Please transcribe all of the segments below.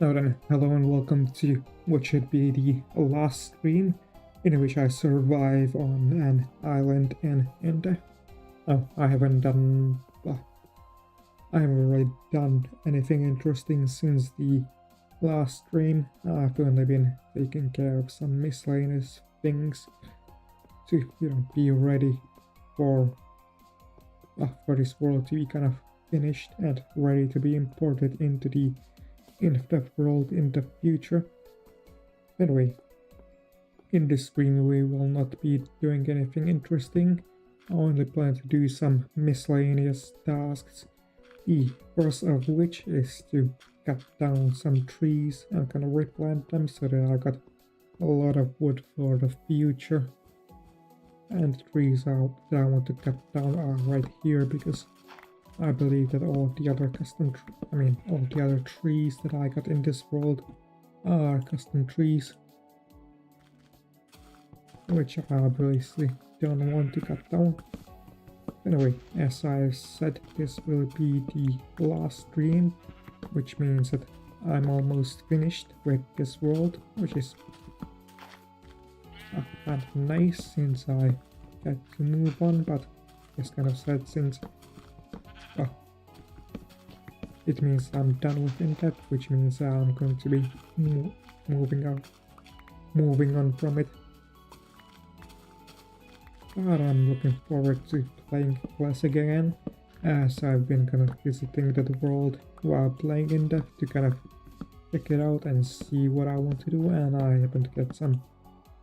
Now then, hello and welcome to what should be the last stream in which I survive on an island in Indev. Oh, I haven't really done anything interesting since the last stream. I've only been taking care of some miscellaneous things to, be ready for this world to be kind of finished and ready to be imported into the Infdev world in the future. Anyway, in this stream we will not be doing anything interesting. I only plan to do some miscellaneous tasks, the first of which is to cut down some trees and kind of replant them so that I got a lot of wood for the future. And the trees that I want to cut down are right here because I believe that all the other all the other trees that I got in this world are custom trees, which I obviously don't want to cut down. Anyway, as I said, this will be the last stream, which means that I'm almost finished with this world, which is kind of nice since I get to move on, but it's kind of sad since it means I'm done with Indev, which means I'm going to be moving on from it. But I'm looking forward to playing Classic again, as I've been kind of visiting the world while playing Indev to kind of check it out and see what I want to do, and I happen to get some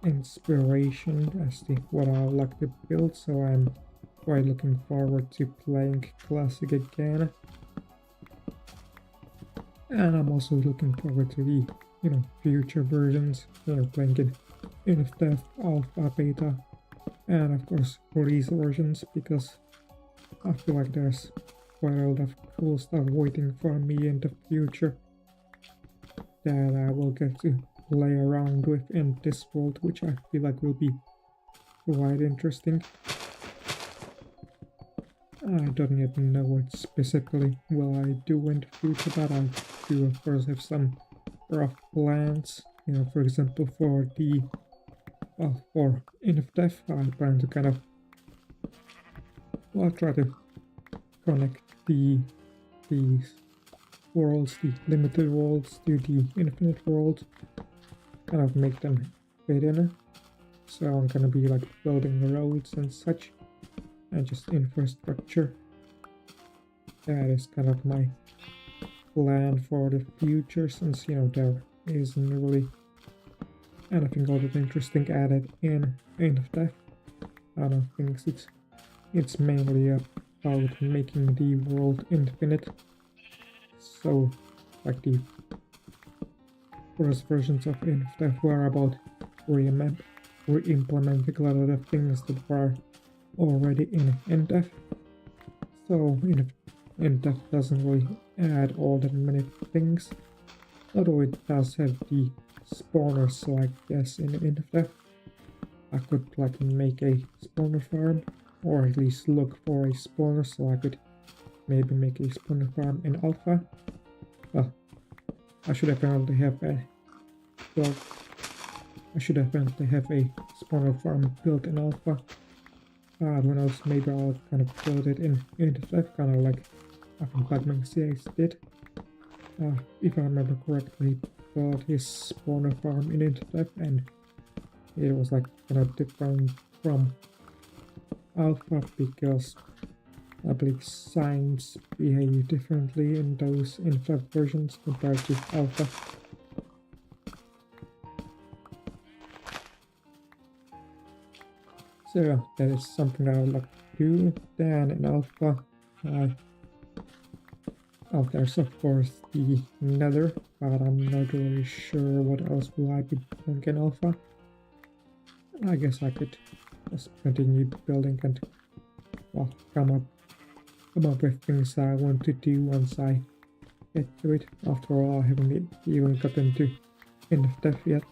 inspiration as to what I would like to build, so I'm quite looking forward to playing Classic again. And I'm also looking forward to the, future versions, playing in Infdev, Alpha, Beta, and of course release versions, because I feel like there's quite a lot of cool stuff waiting for me in the future that I will get to play around with in this world, which I feel like will be quite interesting. I don't yet know what specifically will I do in the future, but I do of course have some rough plans. For example, for Infdev, I plan to kind of try to connect these worlds, the limited worlds, to the infinite world, kind of make them fit in. So I'm gonna be like building roads and such, and just infrastructure. That is kind of my plan for the future, since there isn't really anything all that interesting added in Infdev. I don't think it's mainly about making the world infinite. So like the first versions of Infdev were about re-implementing a lot of the things that were already in Indev. So Indev doesn't really add all that many things, although it does have the spawners, so I guess in Indev I could like make a spawner farm, or at least look for a spawner, so I could maybe make a spawner farm in Alpha. Well, I should apparently have a spawner farm built in Alpha. Who knows, maybe I'll kind of build it in Infdev, kind of like I think Batman CX did. If I remember correctly, he built his spawner farm in Infdev, and it was like kind of different from Alpha because I believe signs behave differently in those Infdev versions compared to Alpha. So that is something I would like to do. Then in Alpha, there's of course the Nether, but I'm not really sure what else will I be doing in Alpha. I guess I could just continue building and come up with things I want to do once I get to it. After all, I haven't even gotten to Infdev yet,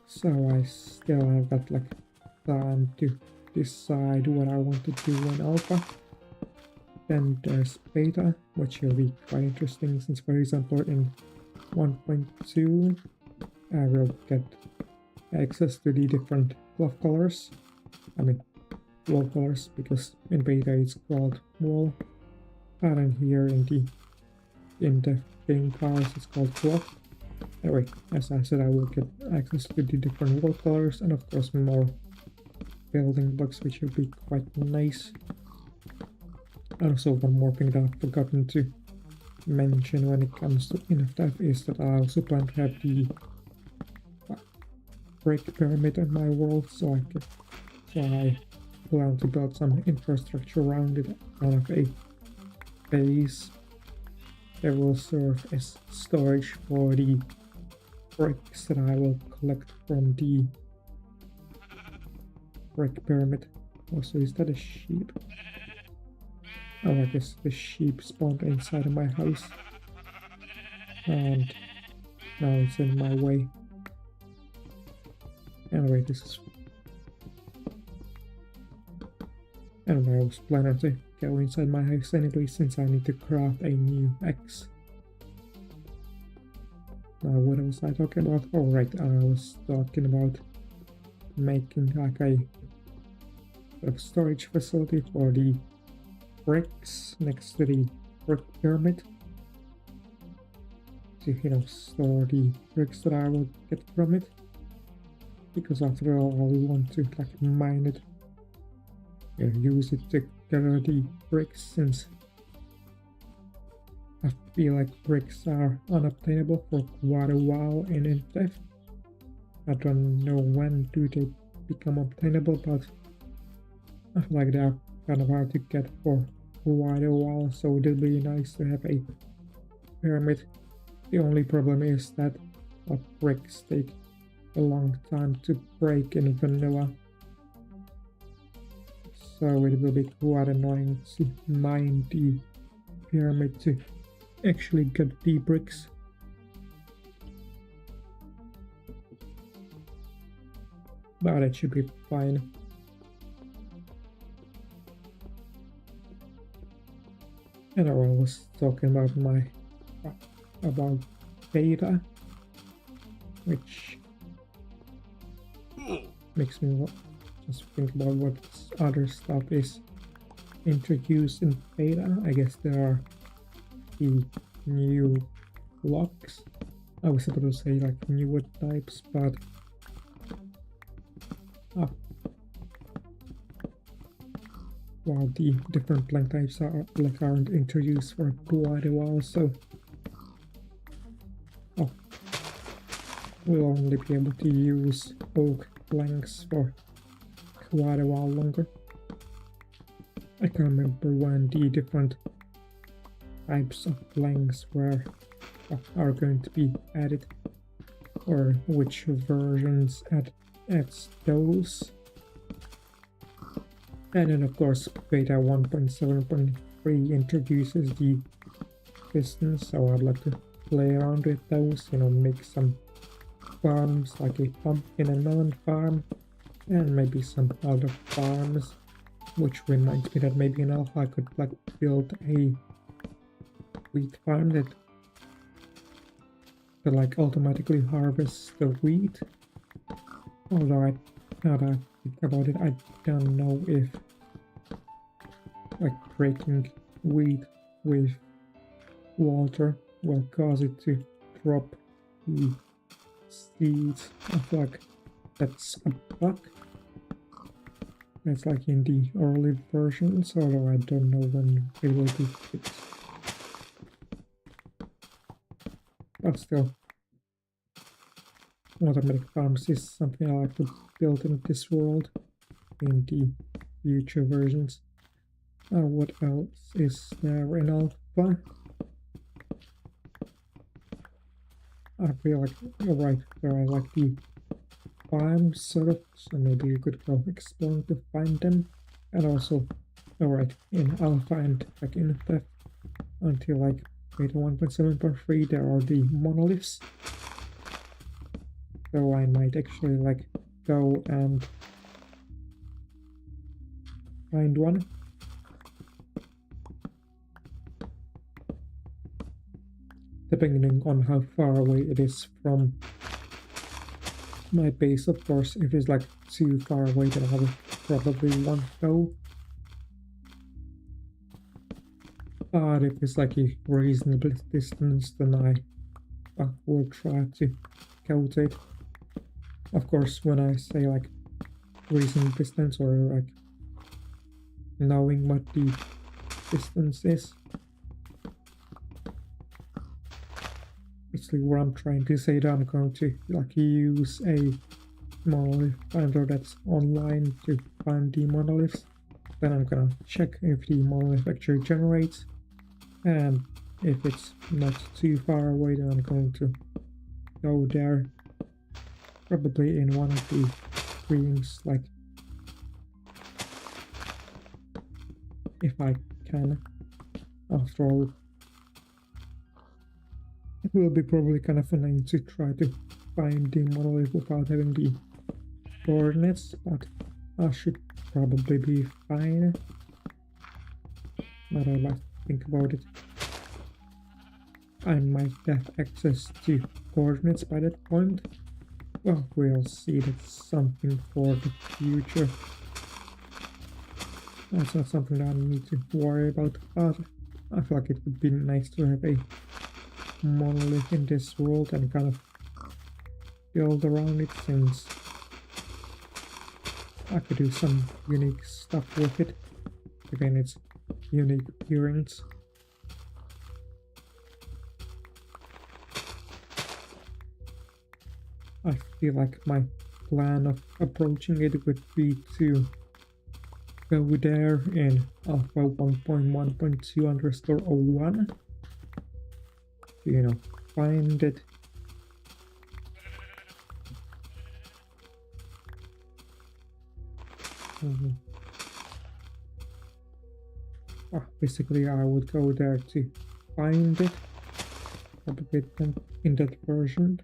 so I still have got like time to decide what I want to do in Alpha. Then there's Beta, which will be quite interesting, since for example in 1.2 I will get access to the different cloth colors. I mean wall colors, because in beta it's called wall, and in here in the Indev game files it's called cloth. Anyway, as I said, I will get access to the different wall colors and of course more building blocks, which will be quite nice. And also one more thing that I've forgotten to mention when it comes to Infdev is that I also plan to have the brick pyramid in my world, so I plan to build some infrastructure around it, kind of a base that will serve as storage for the bricks that I will collect from the brick pyramid. Also, is that a sheep? Oh, I guess the sheep spawned inside of my house, and now it's in my way. Anyway, Anyway, I was planning to go inside my house anyway, since I need to craft a new axe. Now, what was I talking about? Oh, right, I was talking about making like a sort of storage facility for the bricks next to the brick pyramid, to, you know, store the bricks that I will get from it, because after all I want to like mine it, use it to gather the bricks, since I feel like bricks are unobtainable for quite a while in Infdev. I don't know when do they become obtainable, but I feel like they are kind of hard to get for quite a while, so it would be nice to have a pyramid. The only problem is that bricks take a long time to break in vanilla, so it will be quite annoying to mine the pyramid to actually get the bricks. But it should be fine. And I was talking about about beta, which makes me just think about what other stuff is introduced in beta. I guess there are the new blocks. I was supposed to say like new wood types, but while the different plank types aren't introduced for quite a while, so we'll only be able to use oak planks for quite a while longer. I can't remember when the different types of planks are going to be added, or which versions adds those. And then of course beta 1.7.3 introduces the pistons, so I'd like to play around with those, make some farms like a pumpkin and melon farm, and maybe some other farms, which reminds me that maybe in alpha I could like build a wheat farm that like automatically harvests the wheat. Although now that I think about it, I don't know if like breaking wheat with water will cause it to drop the seeds. I feel like that's a bug. That's like in the early versions, although I don't know when it will be fixed. But still, automatic farms is something I like to build in this world in the future versions. What else is there in alpha? I feel like, alright, there are like the farms sort of, so maybe you could go exploring to find them. And also, alright, in alpha and like in Infdev until like beta 1.7.3 there are the monoliths. So I might actually like go and find one. depending on how far away it is from my base. Of course, if it's like too far away, then I will probably won't go. But if it's like a reasonable distance, then I will try to go to it. Of course, when I say like reasonable distance, or like knowing what the distance is, basically what I'm trying to say, that I'm going to like use a monolith finder that's online to find the monoliths. Then I'm gonna check if the monolith actually generates, and if it's not too far away, then I'm going to go there, probably in one of the streams, like if I can. After all, it will be probably kind of annoying to try to find the monolith without having the coordinates, but I should probably be fine. Now that I might think about it, I might have access to coordinates by that point. Well, we'll see. That's something for the future. That's not something that I need to worry about, but I feel like it would be nice to have a monolith in this world and kind of build around it, since I could do some unique stuff with it. Again, it's unique appearance. I feel like my plan of approaching it would be to go there in alpha 1.1.2_01 to, find it. Basically, I would go there to find it, probably in that version.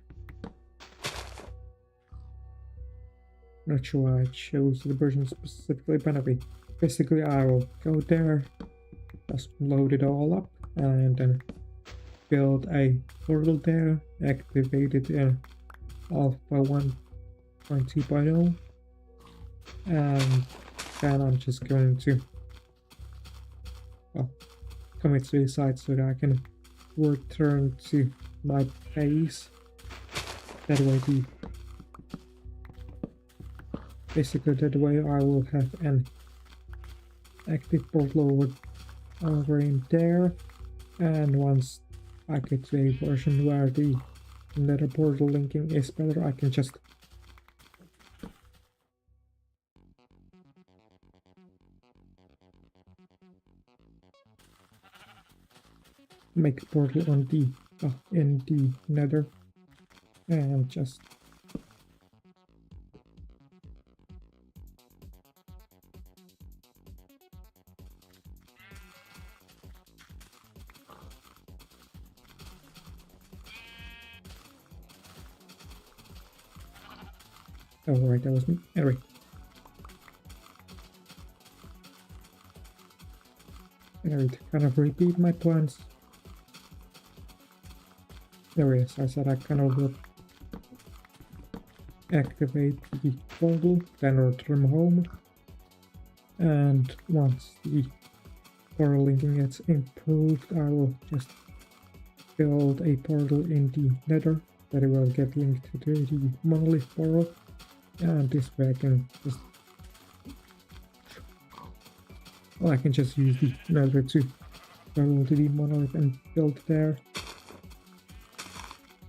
Not sure why I chose the version specifically, but anyway, basically I will go there, just load it all up, and then build a portal there, activate it in alpha 1.2.0, and then I'm just going to commit suicide so that I can return to my base. That way basically that way I will have an active portal over in there, and once I get to a version where the Nether portal linking is better, I can just make a portal on the in the Nether and just oh right, that was me. Anyway, to kind of repeat my plans. There it is. I said I kind of will activate the portal, then return home, and once the portal linking gets improved, I will just build a portal in the Nether that it will get linked to the monolith portal, and this way I can just use the Nether to portal to the monolith and build there.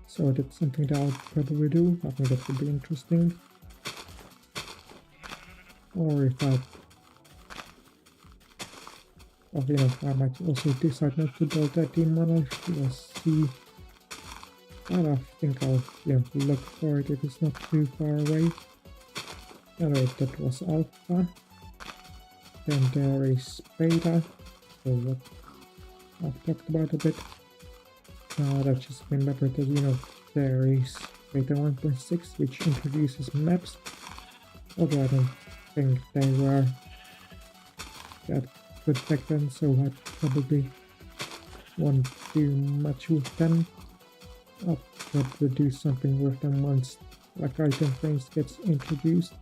So that's something that I'll probably do. I think that would be interesting. Or if I might also decide not to build that in monolith. We'll see. But I think I'll look for it if it's not too far away. Alright, that was alpha. Then there is beta. So what I've talked about a bit. I just remember that there is beta 1.6, which introduces maps, although I don't think they were that good back then, so I probably won't do much with them. I'll probably do something with them once like item frames gets introduced,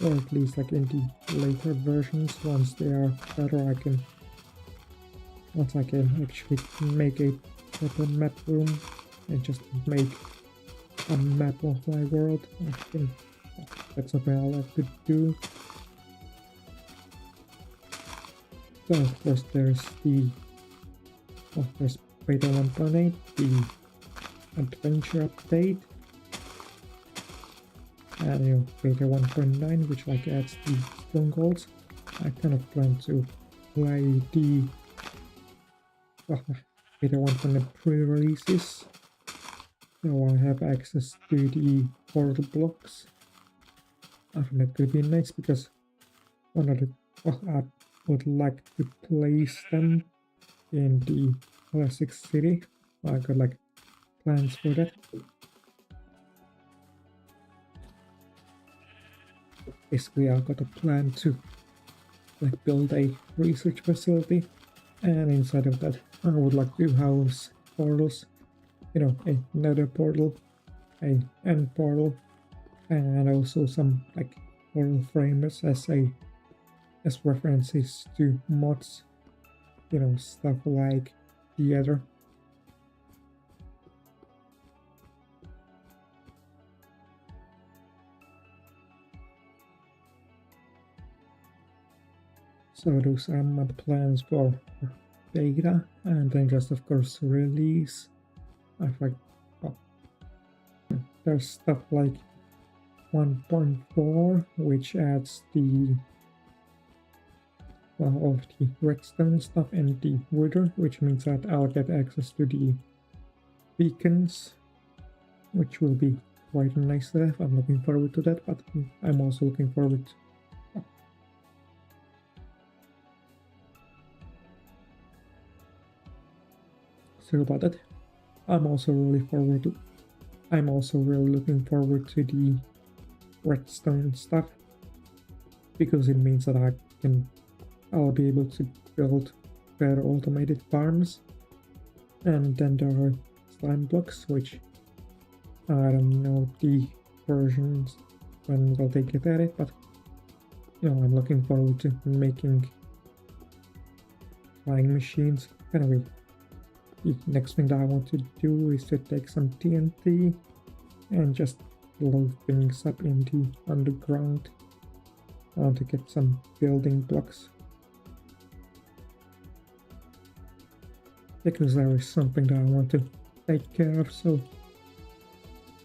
or at least like in the later versions. Once they are better, once I can actually make a proper map room and just make a map of my world. I think that's something I like to do. So of course there's there's beta 1.8, the adventure update, and beta 1.9, which like adds the strongholds. I kind of plan to play the beta 1.8 pre-releases, so I have access to the portal blocks. I think that could be nice because I would like to place them in the classic city. I got like plans for that. Basically, I got a plan to like build a research facility, and inside of that I would like to house portals, you know, a Nether portal, a end portal, and also some like portal framers as references to mods, you know, stuff like the other. So those are my plans for beta, and then just of course release. There's stuff like 1.4, which adds the of the redstone stuff and the wither, which means that I'll get access to the beacons, which will be quite nice to have. I'm looking forward to that, but I'm also looking forward to sorry about that. I'm also really looking forward to the redstone stuff, because it means that I'll be able to build better automated farms. And then there are slime blocks, which I don't know the versions when will they get at it, but you know, I'm looking forward to making flying machines. Anyway, the next thing that I want to do is to take some TNT and just blow things up in the underground. I want to get some building blocks, because there is something that I want to take care of, so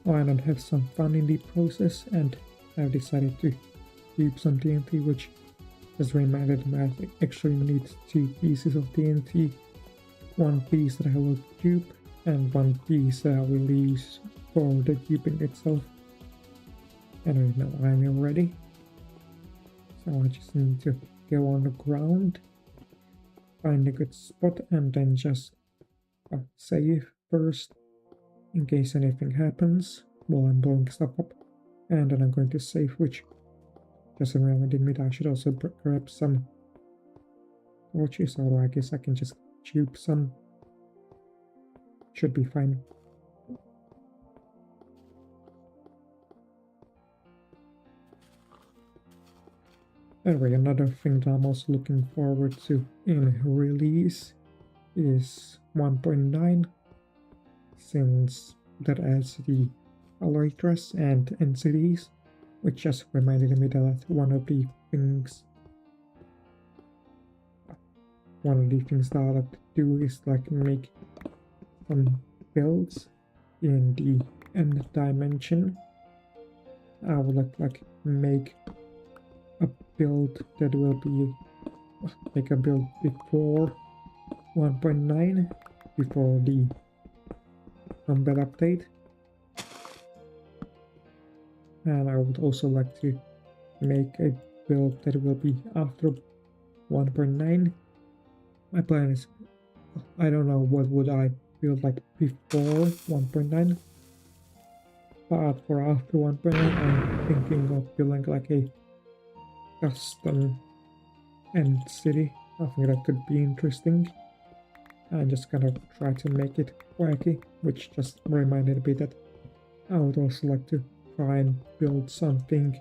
why not have some fun in the process? And I've decided to keep some TNT, which has reminded me I actually need 2 pieces of TNT. 1 piece that I will dupe, and 1 piece that I will use for the duping itself. Anyway, now I'm ready. So I just need to go on the ground, find a good spot, and then just save first in case anything happens while I'm blowing stuff up. And then I'm going to save, which just reminded me that I should also grab some torches, or I guess I can just tube some. Should be fine. Anyway, another thing that I'm also looking forward to in release is 1.9, since that adds the Elytras and NCDs, which just reminded me that one of the things that I like to do is like make some builds in the end dimension. I would like make a build that will be like a build before 1.9, before the combat update, and I would also like to make a build that will be after 1.9. My plan is, I don't know what would I build like before 1.9, but for after 1.9 I'm thinking of building like a custom end city. I think that could be interesting. and just kind of try to make it wacky, which just reminded me that I would also like to try and build something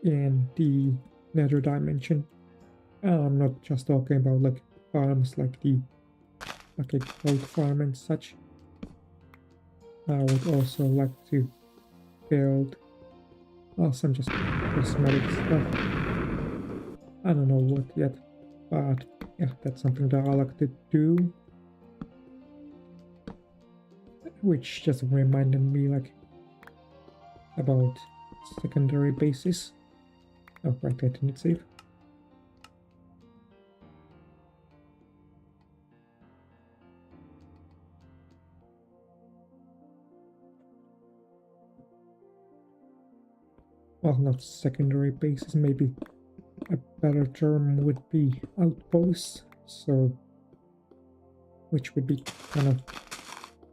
in the Nether dimension. I'm not just talking about like farms like a gold farm and such. I would also like to build some just cosmetic stuff. I don't know what yet, but yeah, that's something that I like to do. Which just reminded me like about secondary bases. Oh right, I didn't save. Well, not secondary bases, maybe a better term would be outposts, so which would be kind of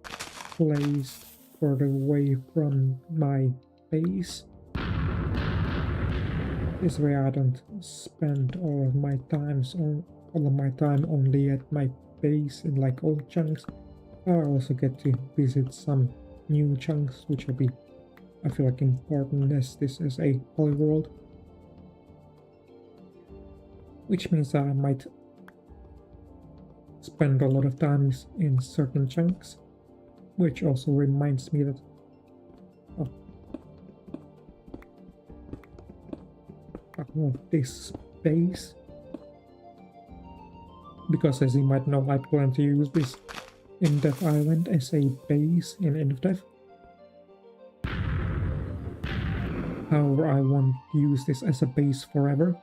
placed further away from my base. This way I don't spend all of my time only at my base in like old chunks. I also get to visit some new chunks, which will be, I feel like, important as this is a polyworld. Which means I might spend a lot of times in certain chunks, which also reminds me that this base, because as you might know, I plan to use this Indev island as a base in Infdev. However, I won't use this as a base forever.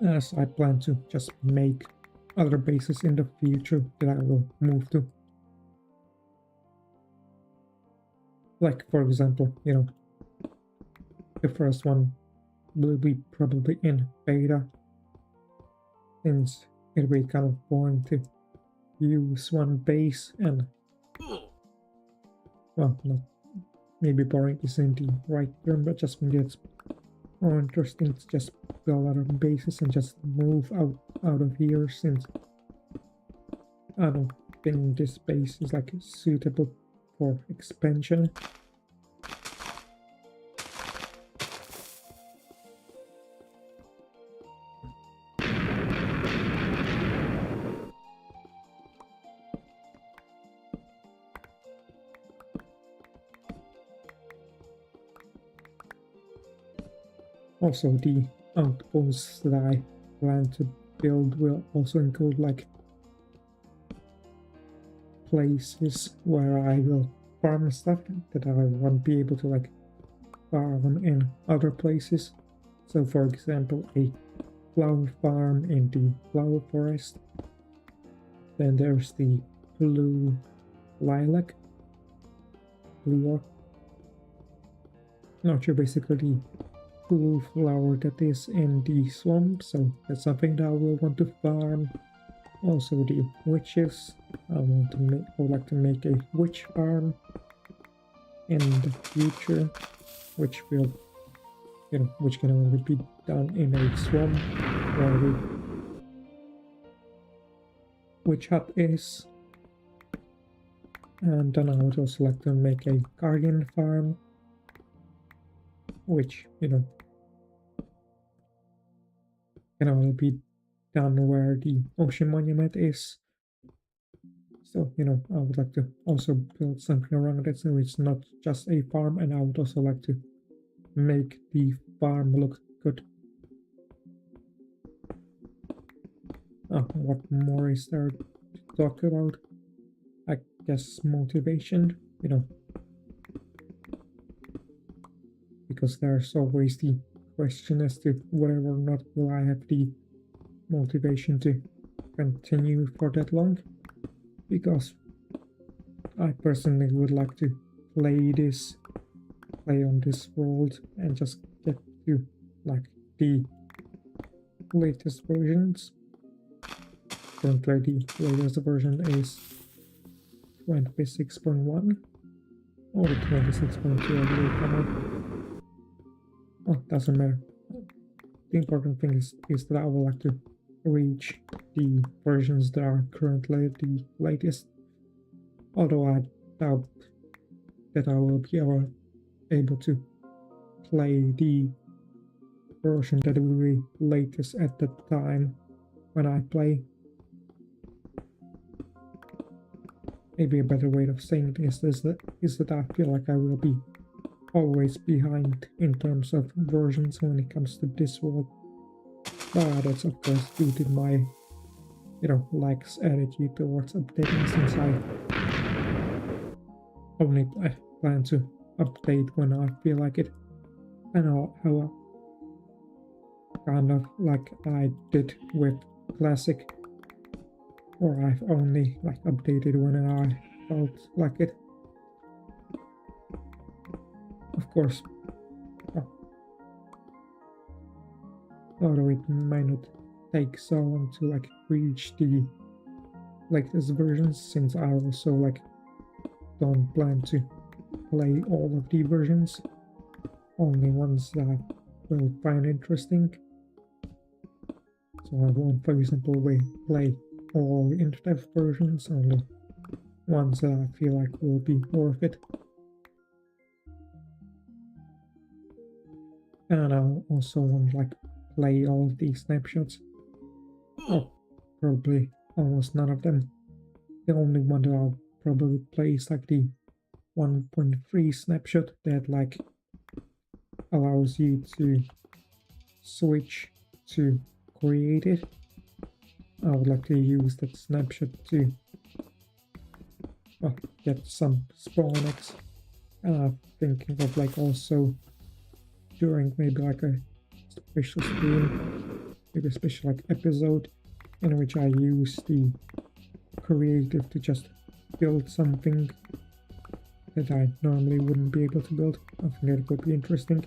As I plan to just make other bases in the future that I will move to. Like, for example, you know, the first one will be probably in beta, since it'll be kind of boring to use one base and, well, no, maybe boring isn't the right term, but just maybe it's more interesting to just build a lot of bases and just move out of here, since I don't think this base is like suitable for expansion. Also, the outposts that I plan to build will also include like places where I will farm stuff that I won't be able to like farm in other places. So for example, a flower farm in the flower forest. Then there's the blue lilac. Not sure, basically the blue flower that is in the swamp, so that's something that I will want to farm. Also the witches, I would like to make a witch farm in the future, which will, you know, which can only be done in a swamp where the witch hut is. And then I would also like to make a guardian farm, which, you know, can only be done where the ocean monument is. So, you know, I would like to also build something around it so it's not just a farm, and I would also like to make the farm look good. What more is there to talk about? I guess motivation, you know, because there's always the question as to whether or not will I have the motivation to continue for that long, because I personally would like to play on this world and just get to like the latest versions. Currently the latest version is 26.1 or 26.2, I believe. well, doesn't matter. The important thing is that I would like to reach the versions that are currently the latest. Although I doubt that I will be able to play the version that will be latest at the time when I play. Maybe a better way of saying this is that I feel like I will be always behind in terms of versions when it comes to this world. But that's of course due to my, lax attitude towards updating, since I only plan to update when I feel like it. And how kind of like I did with Classic, or I've only updated when I felt like it. Of course, although it might not take so long to reach the latest versions, since I also don't plan to play all of the versions, only ones that I will find interesting. So I won't, for example, play all Infdev versions, only ones that I feel like will be worth it. And I'll also won't play all the snapshots, or probably almost none of them. The only one that I'll probably play is the 1.3 snapshot that allows you to switch to creative. I would like to use that snapshot to get some spawn eggs. Thinking of also during maybe a special stream, maybe a special episode in which I use the creative to just build something that I normally wouldn't be able to build. I think it would be interesting,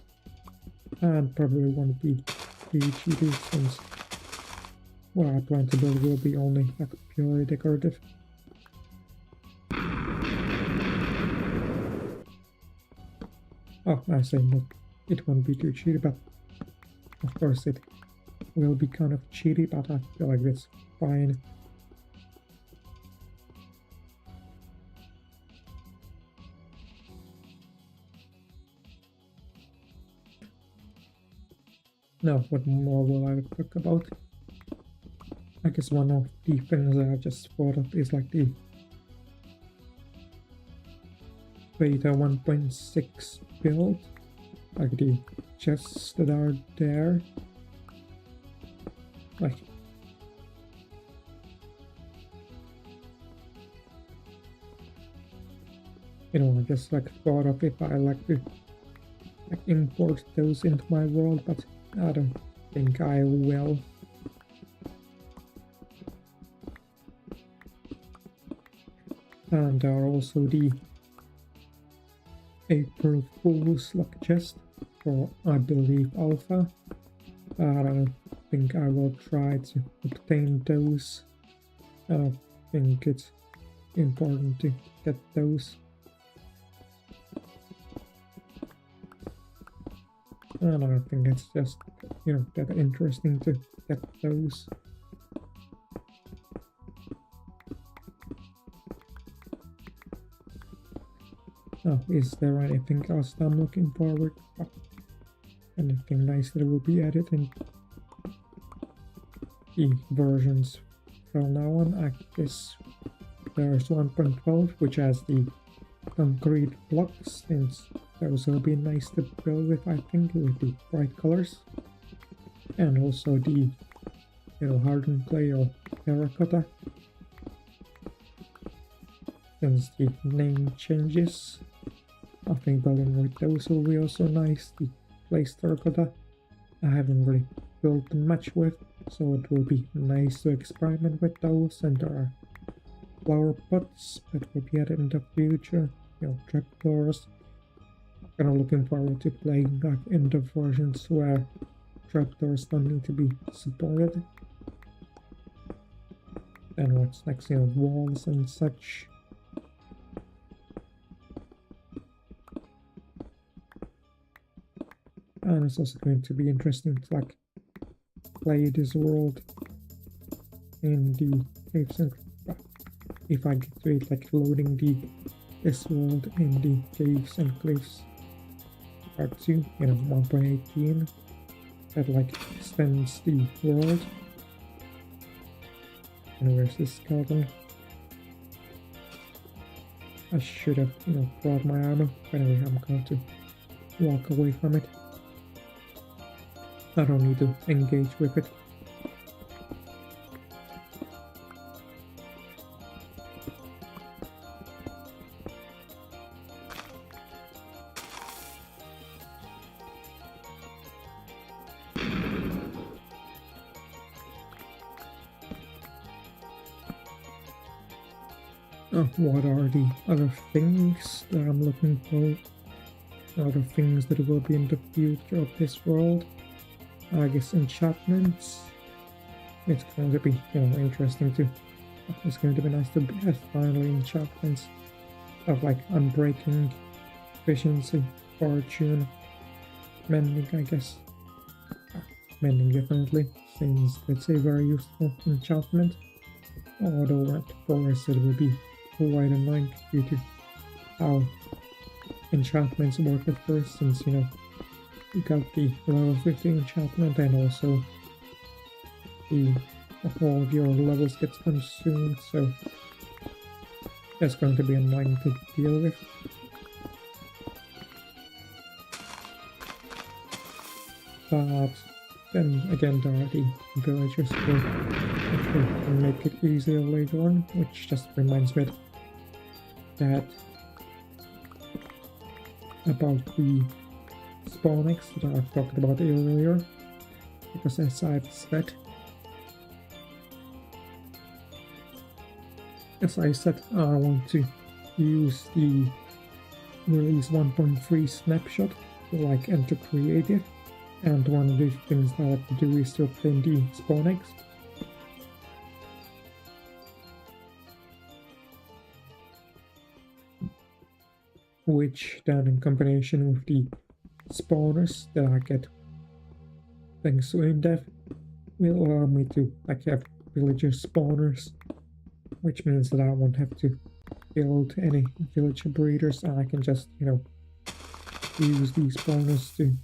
and probably won't be cheated, since what I plan to build will be only purely decorative. Oh, I say no, it won't be too cheaty, but of course it will be kind of cheaty, but I feel like that's fine. Now, what more will I talk about? I guess one of the things that I just thought of is the beta 1.6 build, the chests that are there. I just thought of if I to import those into my world, but I don't think I will. And there are also the April Fool's chest for, I believe, Alpha. I don't think I will try to obtain those. I think it's important to get those. And I think it's just, that interesting to get those. Oh, is there anything else that I'm looking forward to? Anything nice that will be added in the versions from now on? I guess there's 1.12, which has the concrete blocks, since those will be nice to build with, I think, with the bright colors. And also the, hardened clay or terracotta, since the name changes. I think building with those will be also nice. The place terracotta I haven't really built much with, so it will be nice to experiment with those. And there are flower pots that will be added in the future, trapdoors. Kind of looking forward to playing Indev versions where trapdoors don't need to be supported. And what's next, walls and such. And it's also going to be interesting to like play this world in the caves and if I get to it, like loading this world in the caves and cliffs part 2, 1.18, that like extends the world. And where's this skeleton? I should have, brought my armor. But anyway, I'm going to walk away from it. I don't need to engage with it. What are the other things that I'm looking for? Other things that will be in the future of this world? I guess enchantments. It's going to be, interesting to. It's going to be nice to have finally enchantments of like unbreaking, efficiency, fortune, mending, I guess. Mending definitely, since it's a very useful enchantment. Although at forest it will be quite annoying due to how enchantments work at first, since you got the level 50 enchantment and also all of your levels gets consumed, so that's going to be annoying to deal with. But then again, there are the villagers who actually make it easier later on, which just reminds me that about the spawn X that I've talked about earlier, because as I said, I want to use the release 1.3 snapshot to like enter creative, and one of the things that I like to do is to obtain the spawn X. Which then in combination with the spawners that I get thanks to Indev will allow me to like have villager spawners, which means that I won't have to build any villager breeders, and I can just use these spawners to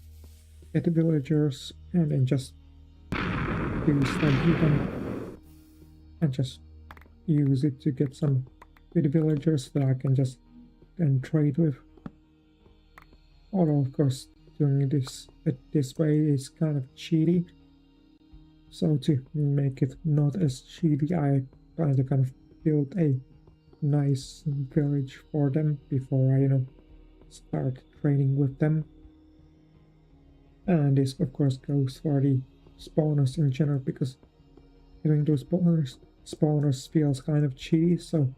get the villagers and then just use them and just use it to get some good villagers that I can just then trade with. Although of course doing this way is kind of cheaty, so to make it not as cheaty, I plan to kind of build a nice village for them before I start trading with them. And this of course goes for the spawners in general, because having those spawners feels kind of cheaty, so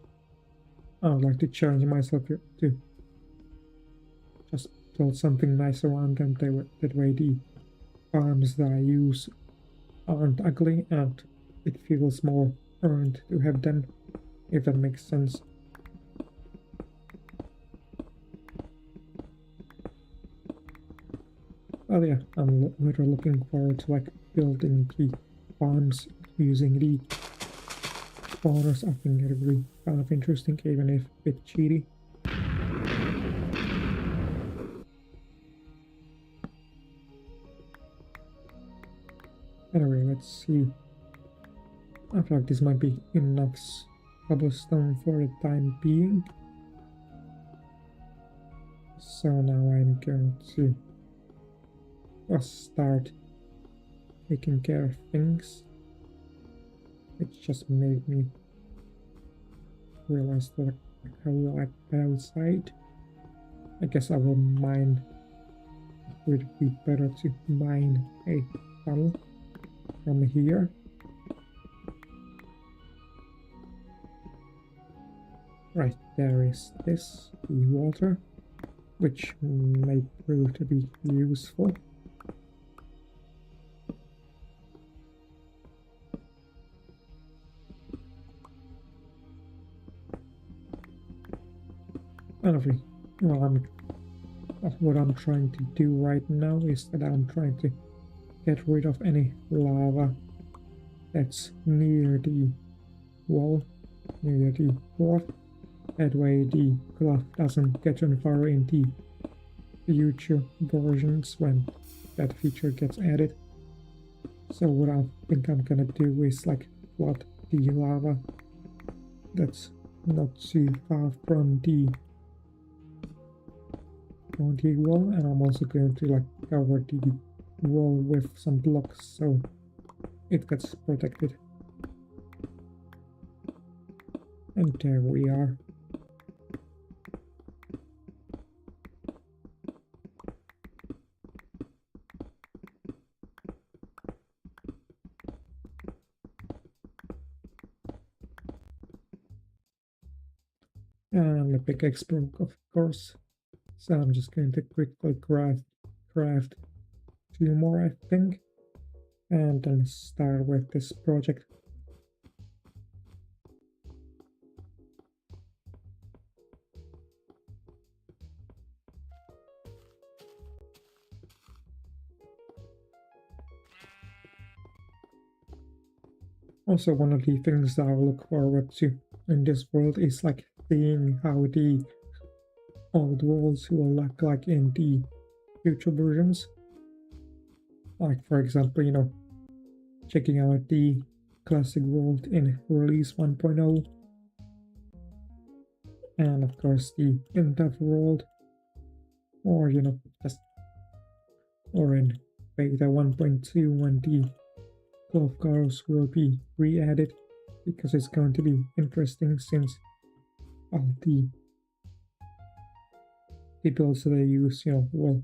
I would like to challenge myself to just build something nice around them. That way the farms that I use aren't ugly and it feels more earned to have them, if that makes sense. Well, yeah, I'm really looking forward to like building the farms using the spawners. I think it'll be kind of interesting, even if a bit cheaty. Anyway, let's see. I feel like this might be enough cobblestone for the time being. So now I'm going to start taking care of things. It just made me realize that how I play outside. I guess I will mine. It would be better to mine a tunnel from here. Right, there is this, the water, which may prove to be useful. Anyway, well, what I'm trying to do right now is that I'm trying to get rid of any lava that's near the wall, near the wall. That way the cloth doesn't get on fire in the future versions when that feature gets added. So what I think I'm gonna do is like flood the lava that's not too far from the wall, and I'm also going to like cover the wall with some blocks so it gets protected. And there we are. And a pickaxe broke, of course. So I'm just going to quickly craft 2 more, I think, and then start with this project. Also, one of the things that I look forward to in this world is like seeing how the old worlds will look like in the future versions. Like, for example, you know, checking out the classic world in release 1.0, and of course the Infdev world, or you know, just or in beta 1.2 when the golf cars will be re-added, because it's going to be interesting since all the builds that they use, you know,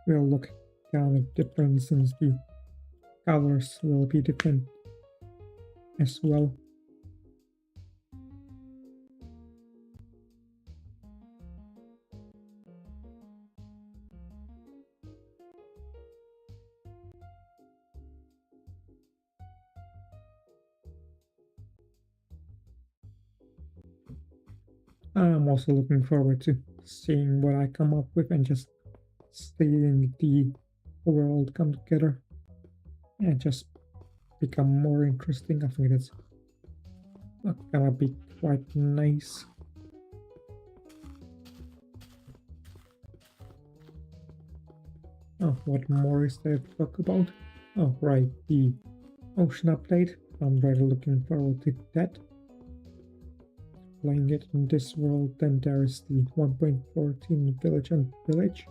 will look kind of different since the colors will be different as well. I'm also looking forward to seeing what I come up with and just seeing the world come together and just become more interesting. I think that's gonna be quite nice. Oh, what more is there to talk about? Oh, right, the ocean update. I'm really looking forward to that. Playing it in this world, then there is the 1.14 village and village.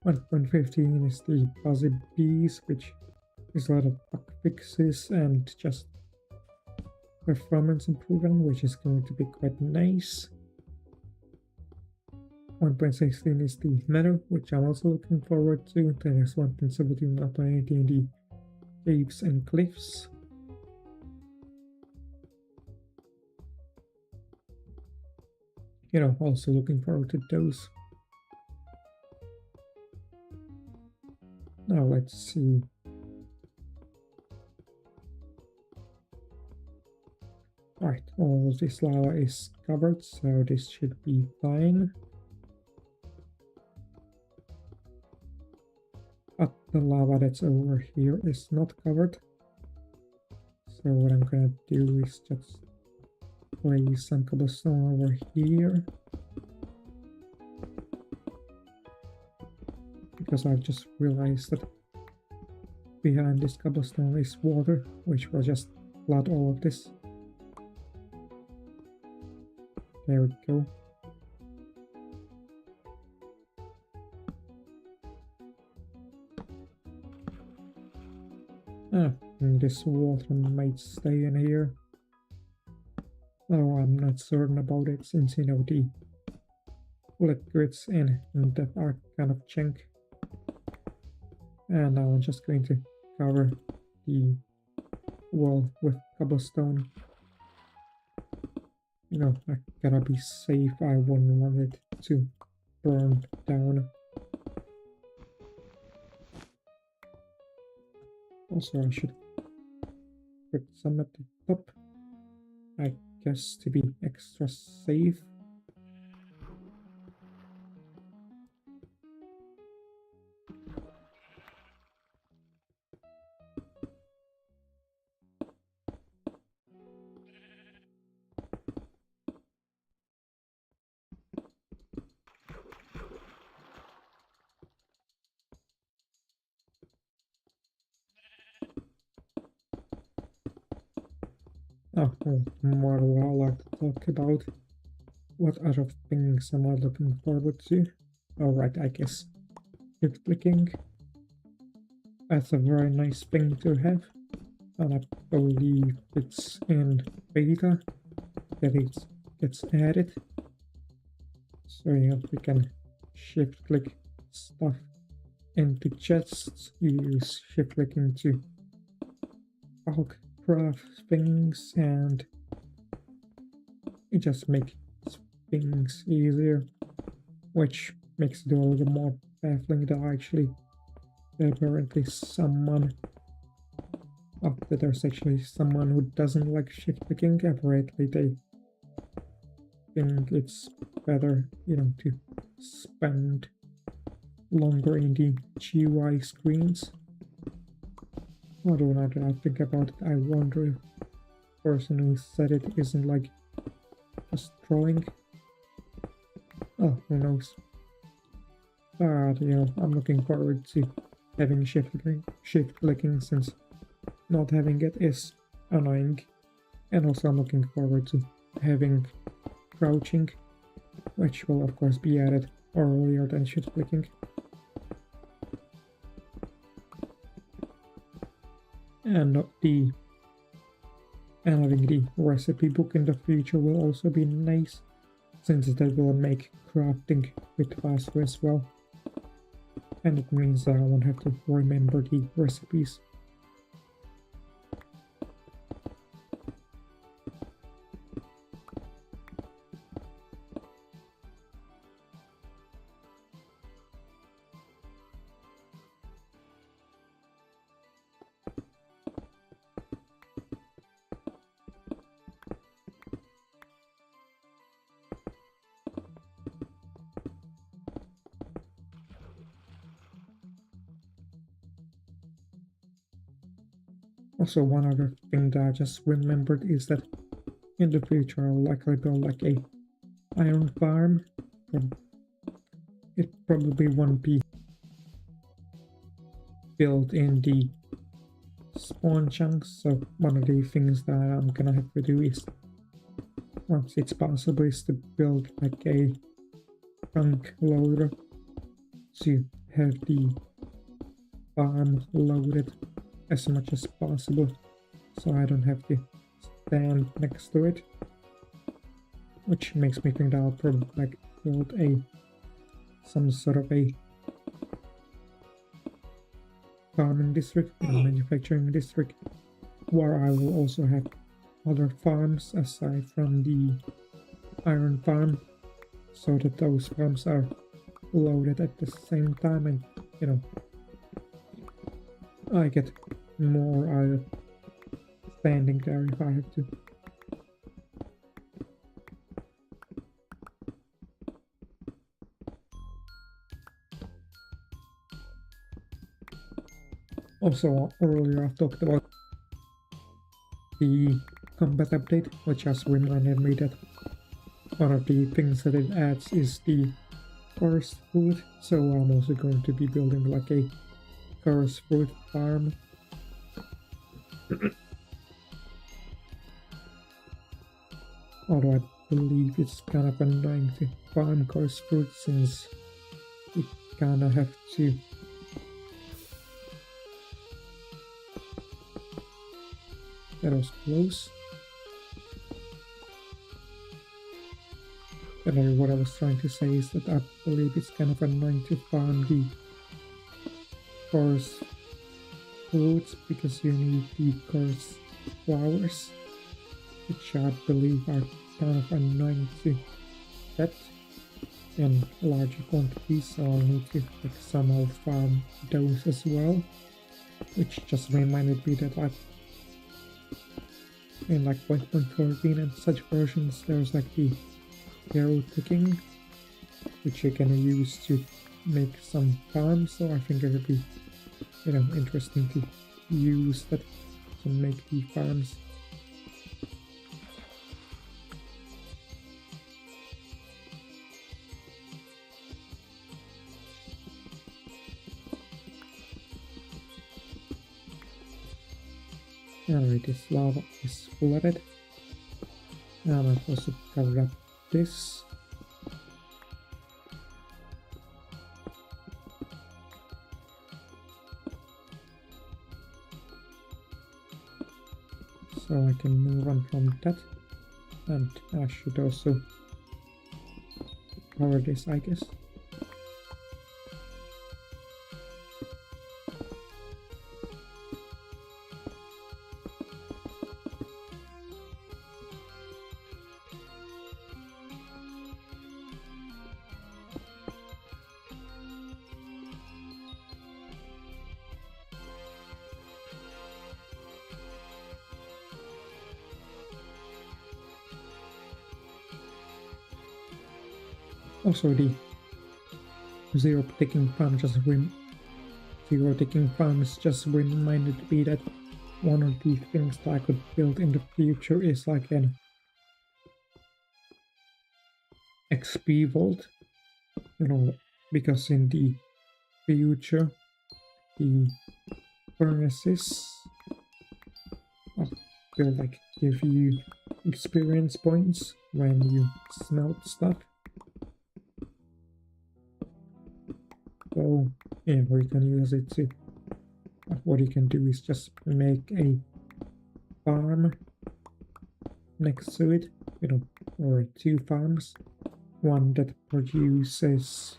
1.15 is the fuzzy bees, which is a lot of bug fixes and just performance improvement, which is going to be quite nice. 1.16 is the Nether, which I'm also looking forward to. Then there's 1.17.18 the caves and cliffs. You know, also looking forward to those. Now let's see. Alright, all this lava is covered, so this should be fine. But the lava that's over here is not covered. So what I'm gonna do is just place some cobblestone over here. Because I've just realized that behind this cobblestone is water, which will just flood all of this. There we go. And this water might stay in here. Oh, I'm not certain about it since, you know, the liquids in that are kind of junk. And now I'm just going to cover the wall with cobblestone. You know, I gotta be safe. I wouldn't want it to burn down. Also, I should put some at the top, I guess, to be extra safe. Oh, well, more what I like to talk about. What other things am I looking forward to? Alright, I guess shift clicking. That's a very nice thing to have. And I believe it's in beta that it gets added. So yeah, we can shift click stuff into chests. You use shift clicking to bulk craft things, and it just makes things easier, which makes it a little more baffling that actually apparently someone that there's actually someone who doesn't like shift clicking. Apparently they think it's better, you know, to spend longer in the GUI screens. Although now that I think about it, I wonder if the person who said it isn't like just trolling. Oh, who knows. But you know, I'm looking forward to having shift clicking since not having it is annoying. And also I'm looking forward to having crouching, which will of course be added earlier than shift clicking. And having the recipe book in the future will also be nice, since that will make crafting a bit faster as well. And it means that I won't have to remember the recipes. Also, one other thing that I just remembered is that in the future I'll likely build like a iron farm. It probably won't be built in the spawn chunks, so one of the things that I'm gonna have to do is, once it's possible, is to build like a chunk loader to have the farm loaded as much as possible, so I don't have to stand next to it, which makes me think that I'll probably like build some sort of a farming district, a manufacturing district, where I will also have other farms aside from the iron farm, so that those farms are loaded at the same time, and you know, I get more out of standing there if I have to. Also, earlier I talked about the combat update, which has reminded me that one of the things that it adds is the cursed fruit, so I'm also going to be building like a cursed fruit farm. Although I believe it's kind of annoying to farm cursed fruit since you kinda have to that was close. Anyway, what I was trying to say is that I believe it's kind of annoying to farm the cursed fruits because you need the cursed flowers, which I believe are kind of annoying to get in larger quantities, so I'll need to like somehow farm those as well, which just reminded me that like in like 1.14 and such versions there's like the arrow ticking, which you can use to make some farms, so I think it would be, you know, interesting to use that to make the farms. Alright, this lava is flooded. And I've also covered up this. So I can move on from that. And I should also cover this, I guess. Also, the zero ticking farms just reminded me that one of the things that I could build in the future is like an XP vault, you know, because in the future the furnaces will like give you experience points when you smelt stuff. So yeah, we can use it to, what you can do is just make a farm next to it, you know, or 2 farms. One that produces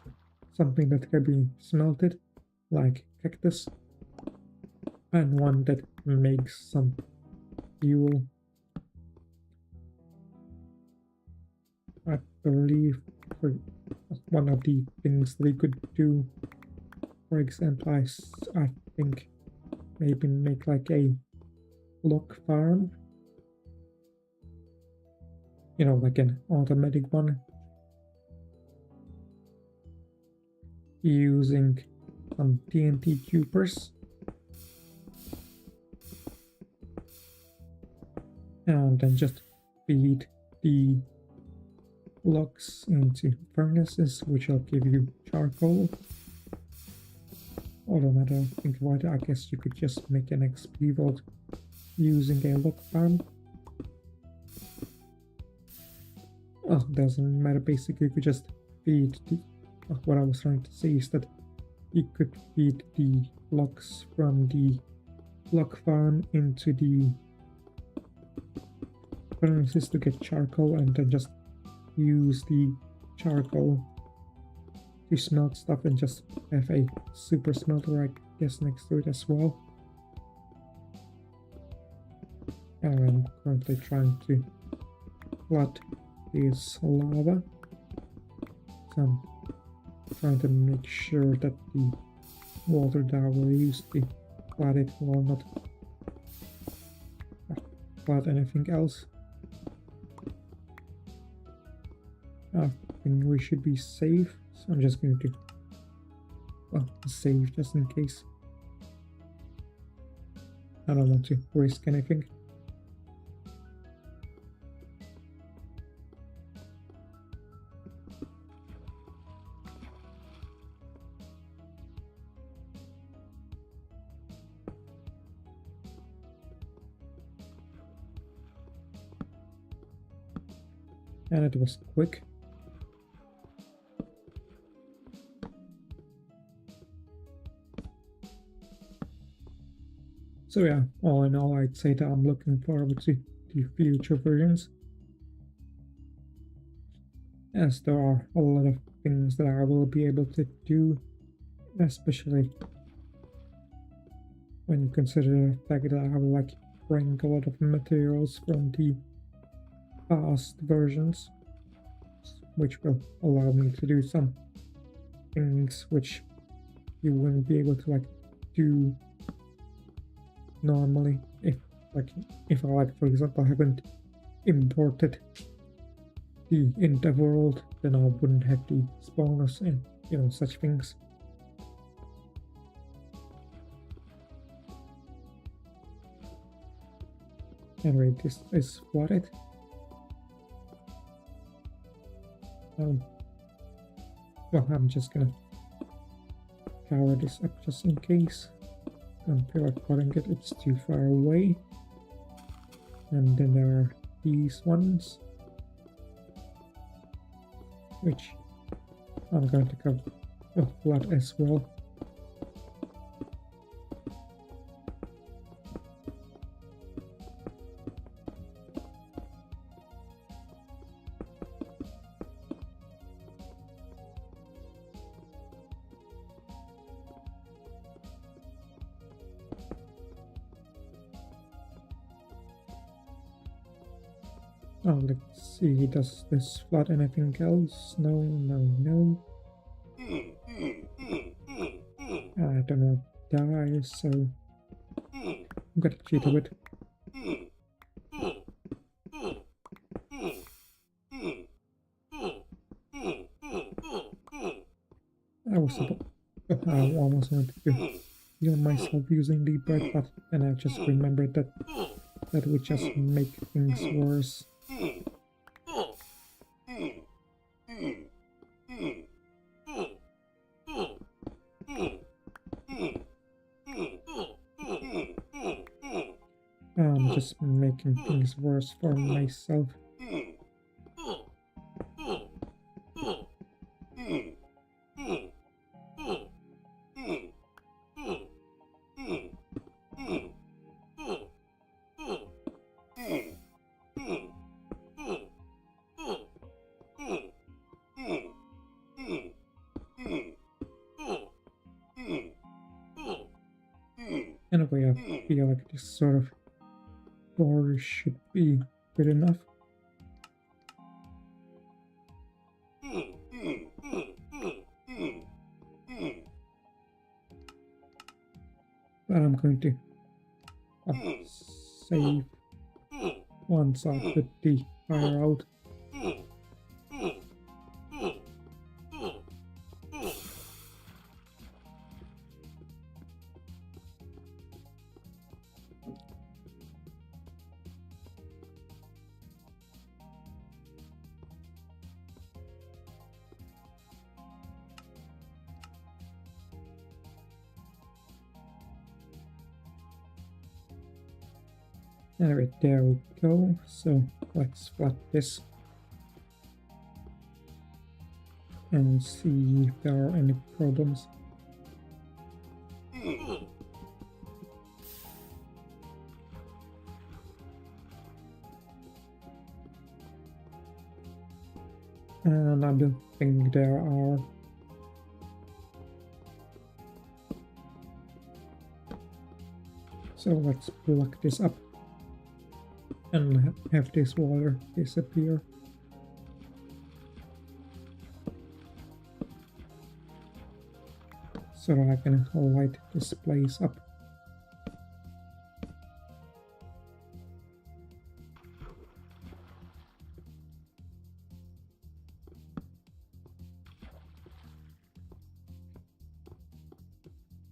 something that can be smelted, like Cactus, and one that makes some fuel. I believe for one of the things they could do, for example, I think maybe make like a log farm, you know, like an automatic one, using some TNT tubers, and then just feed the logs into furnaces, which will give you charcoal. Although now that I think about it, I guess you could just make an XP vault using a log farm. Oh, doesn't matter, basically you could just feed the... what I was trying to say is that you could feed the logs from the log farm into the furnaces to get charcoal, and then just use the charcoal to smelt stuff, and just have a super smelter, I guess, next to it as well. And I'm currently trying to flood this lava, so I'm trying to make sure that the water that I will use to flood it will not flood anything else. I think we should be safe, so I'm just going to, well, save just in case. I don't want to risk anything. And it was quick. So yeah, all in all, I'd say that I'm looking forward to the future versions, as there are a lot of things that I will be able to do, especially when you consider the fact that I will like bring a lot of materials from the past versions, which will allow me to do some things which you wouldn't be able to like do normally if I like, for example, haven't imported the Indev world, then I wouldn't have the spawners and, you know, such things. Anyway, this is flooded. Well, I'm just gonna cover this up just in case. Don't feel like cutting it, it's too far away. And then there are these ones. which I'm going to go flat as well. Oh, let's see, does this flood anything else? No, no, no. I don't know, die, so I'm gonna cheat a bit. I almost wanted to heal myself using the bread, but then I just remembered that would just make things worse. I'm just making things worse for myself. Anyway, I feel like this sort of border should be good enough. But I'm going to save once I put the fire out. Anyway, there we go. So let's flat this and see if there are any problems. And I don't think there are. So let's plug this up and have this water disappear. So that I can light this place up.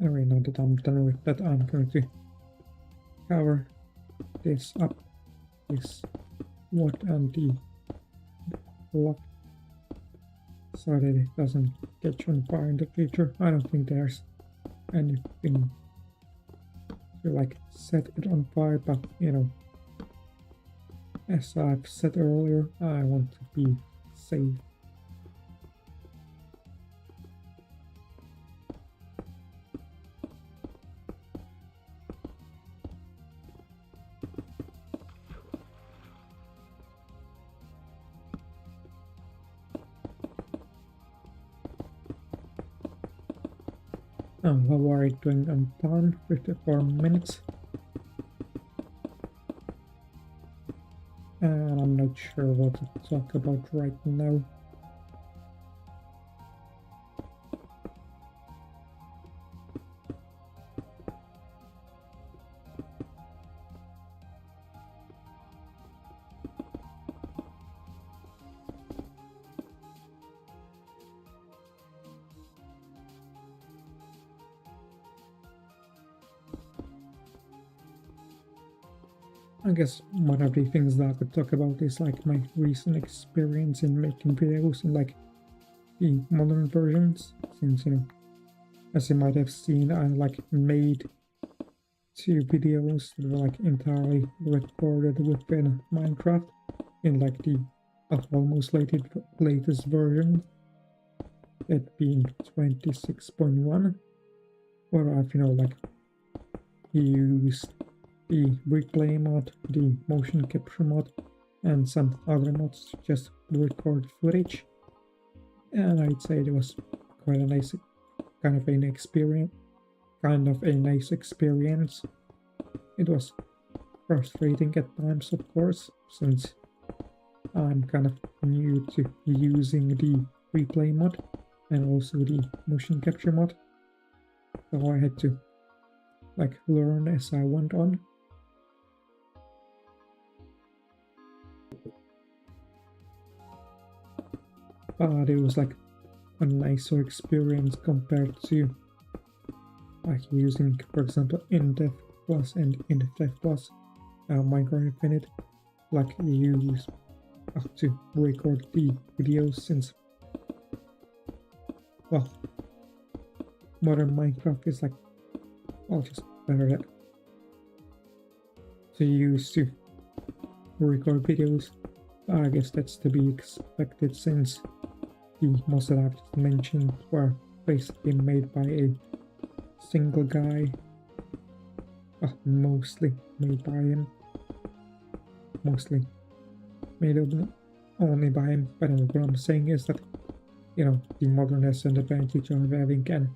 Anyway, now that I'm done with that, I'm going to cover this up, this wood and the block, so that it doesn't catch on fire in the future. I don't think there's anything to like set it on fire, but you know, as I've said earlier, I want to be safe. How are you doing? I'm done with the 4 minutes. And I'm not sure what to talk about right now. I guess one of the things that I could talk about is like my recent experience in making videos in like the modern versions, since you know, as you might have seen, I like made 2 videos that were like entirely recorded within Minecraft in like the of almost latest version, that being 26.1, where I've like used the replay mod, the motion capture mod, and some other mods to just record footage. And I'd say it was quite a nice kind of a nice experience. It was frustrating at times, of course, since I'm kind of new to using the replay mod and also the motion capture mod, so I had to learn as I went on. But it was a nicer experience compared to using, for example, Indev Plus and Infdev Plus, Minecraft Infinite. You use to record the videos, since, well, modern Minecraft is just better to use to record videos. I guess that's to be expected, since the mods that I've just mentioned were basically made by a single guy. Mostly made by him. Mostly made only by him. But what I'm saying is that, the modern has an advantage of having an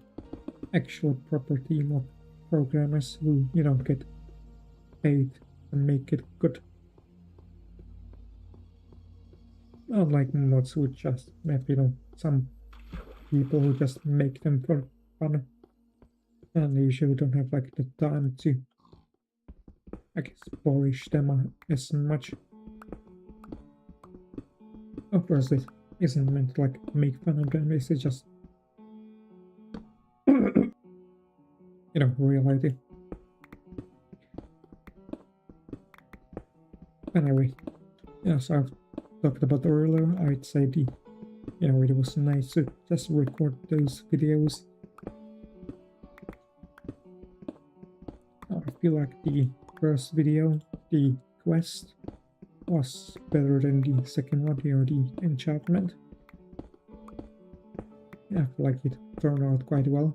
actual proper team of programmers who, get paid and make it good. Unlike mods who just have, some people who just make them for fun, and they usually don't have the time to polish them as much. Of course, it isn't meant to make fun of them. This is just reality. Anyway, so I've talked about earlier, I'd say it was nice to just record those videos. I feel like the first video, the quest, was better than the second one, the enchantment. I feel like it turned out quite well.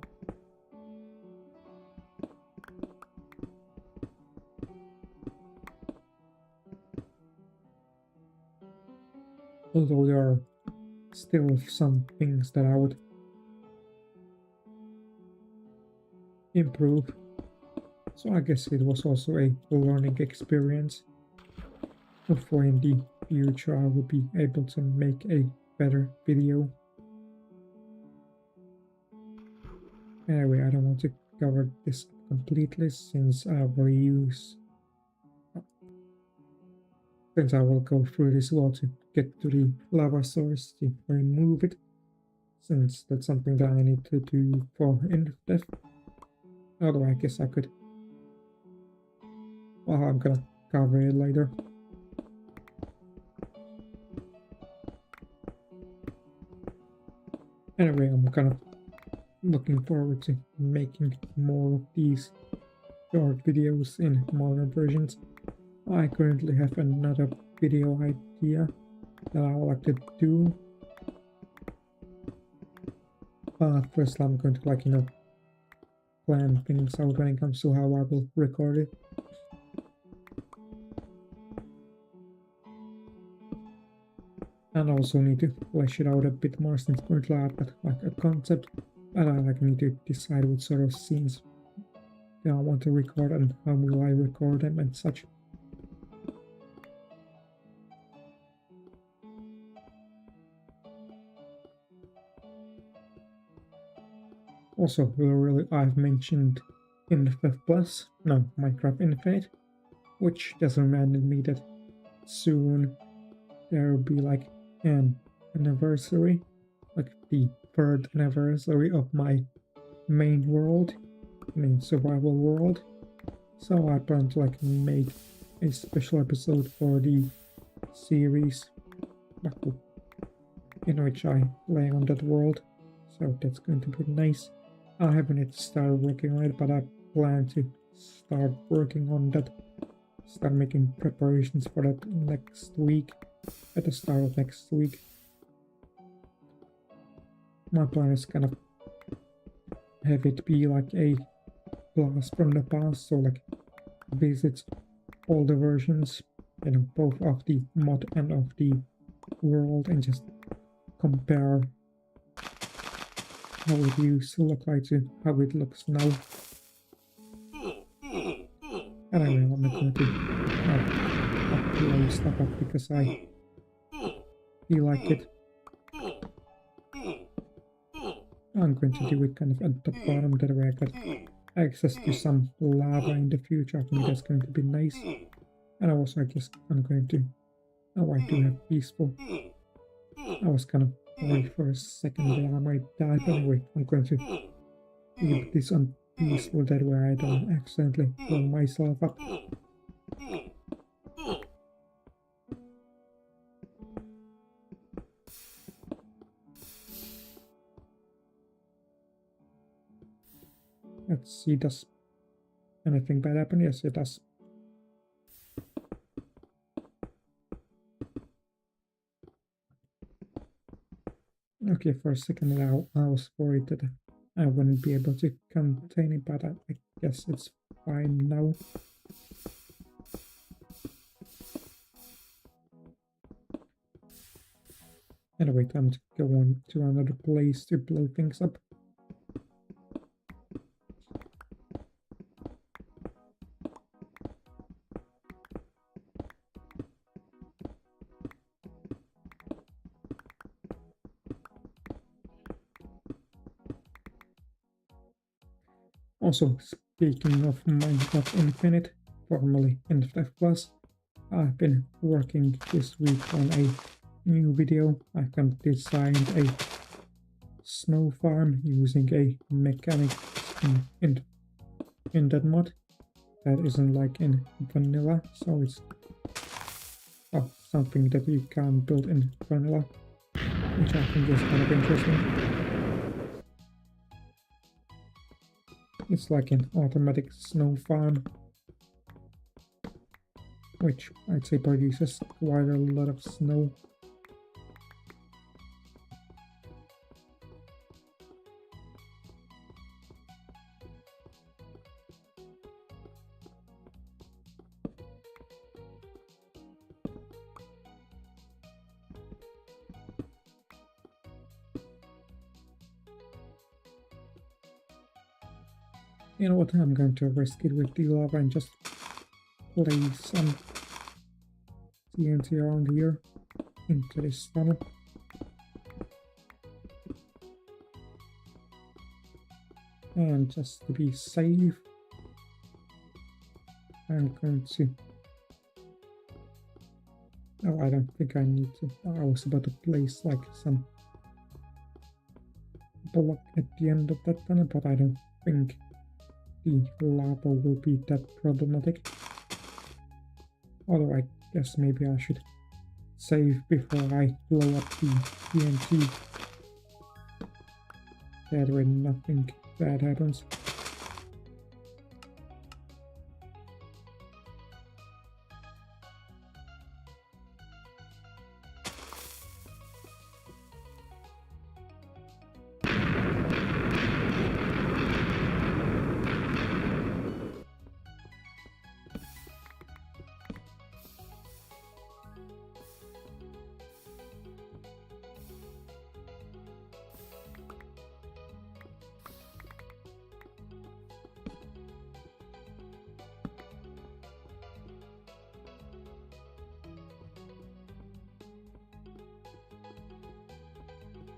Although there are still some things that I would improve. So I guess it was also a learning experience. Hopefully in the future I will be able to make a better video. Anyway, I don't want to cover this completely, since I will go through this wall to get to the lava source to remove it, since that's something that I need to do for Infdev. Although I guess I could, well, I'm gonna cover it later. Anyway, I'm kind of looking forward to making more of these short videos in modern versions. I currently have another video idea that I would like to do, but first I'm going to plan things out when it comes to how I will record it. And also need to flesh it out a bit more, since currently I've got a concept, and I need to decide what sort of scenes I want to record and how will I record them and such. Also, I've mentioned Infdev Plus, no, Minecraft Infinite, which just reminded me that soon there will be an anniversary, the 3rd anniversary of my main world, survival world. So I plan to make a special episode for the series in which I play on that world. So that's going to be nice. I haven't yet started working on it, but I plan to start working on that, start making preparations for that next week. at the start of next week. My plan is kind of have it be like a blast from the past, so like visit all the versions, you know, both of the mod and of the world, and just compare how it used to look like to how it looks now. And I will, I'm not going to upload stuff up because I feel like it. I'm going to do it kind of at the bottom, that way I got access to some lava in the future. I think that's going to be nice. And also I guess I'm going to... Oh, I do have peaceful. I was kind of worried for a second that I might die, but anyway, I'm going to keep this on peaceful, that way I don't accidentally blow myself up. Let's see, does anything bad happen? Yes, it does. Okay, for a second now I was worried that I wouldn't be able to contain it, but I guess it's fine now. Anyway, time to go on to another place to blow things up. Also, speaking of Minecraft Infinite, formerly Infdev Plus, I've been working this week on a new video. I've kind of designed a snow farm using a mechanic in that mod that isn't like in vanilla, so it's something that you can build in vanilla, which I think is kind of interesting. It's like an automatic snow farm, which I'd say produces quite a lot of snow. You know what, I'm going to risk it with the lava and just place some TNT around here into this tunnel. And just to be safe, I'm going to... Oh, I don't think I need to. I was about to place like some block at the end of that tunnel, but I don't think the lava will be that problematic. Although I guess maybe I should save before I blow up the TNT. That way nothing bad happens.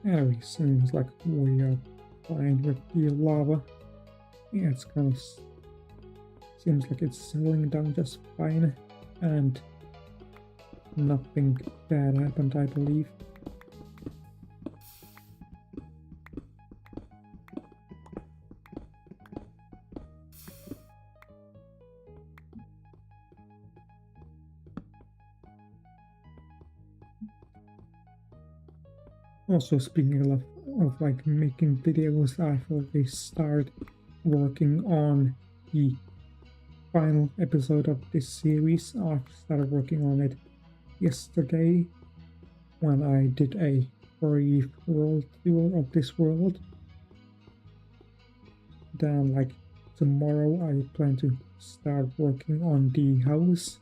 Anyway, seems like we are fine with the lava. Yeah, it's kind of seems like it's settling down just fine, and nothing bad happened, I believe. Also, speaking of like making videos, I've already started working on the final episode of this series. I've started working on it yesterday when I did a brief world tour of this world. Then like tomorrow I plan to start working on the house.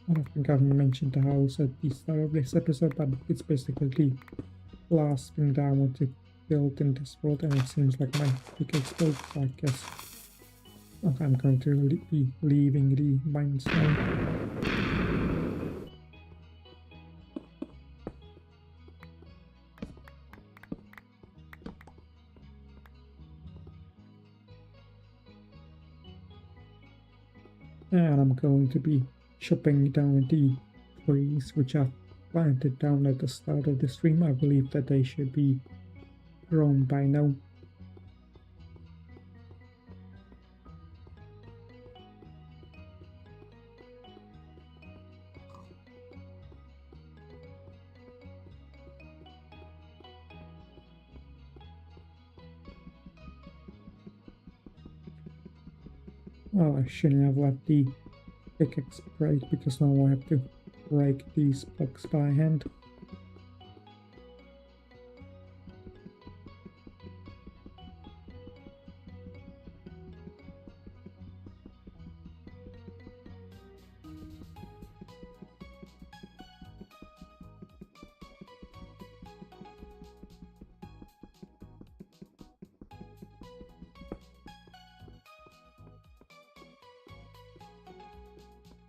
I don't think I've mentioned the house at the start of this episode, but it's basically the last thing that I want to build in this world, and it seems like my biggest build, so I guess I'm going to be leaving the mines now. And I'm going to be chopping down the trees which I've planted down at the start of the stream. I believe that they should be grown by now. Well, I shouldn't have let the pickaxe break because now I have to break these blocks by hand.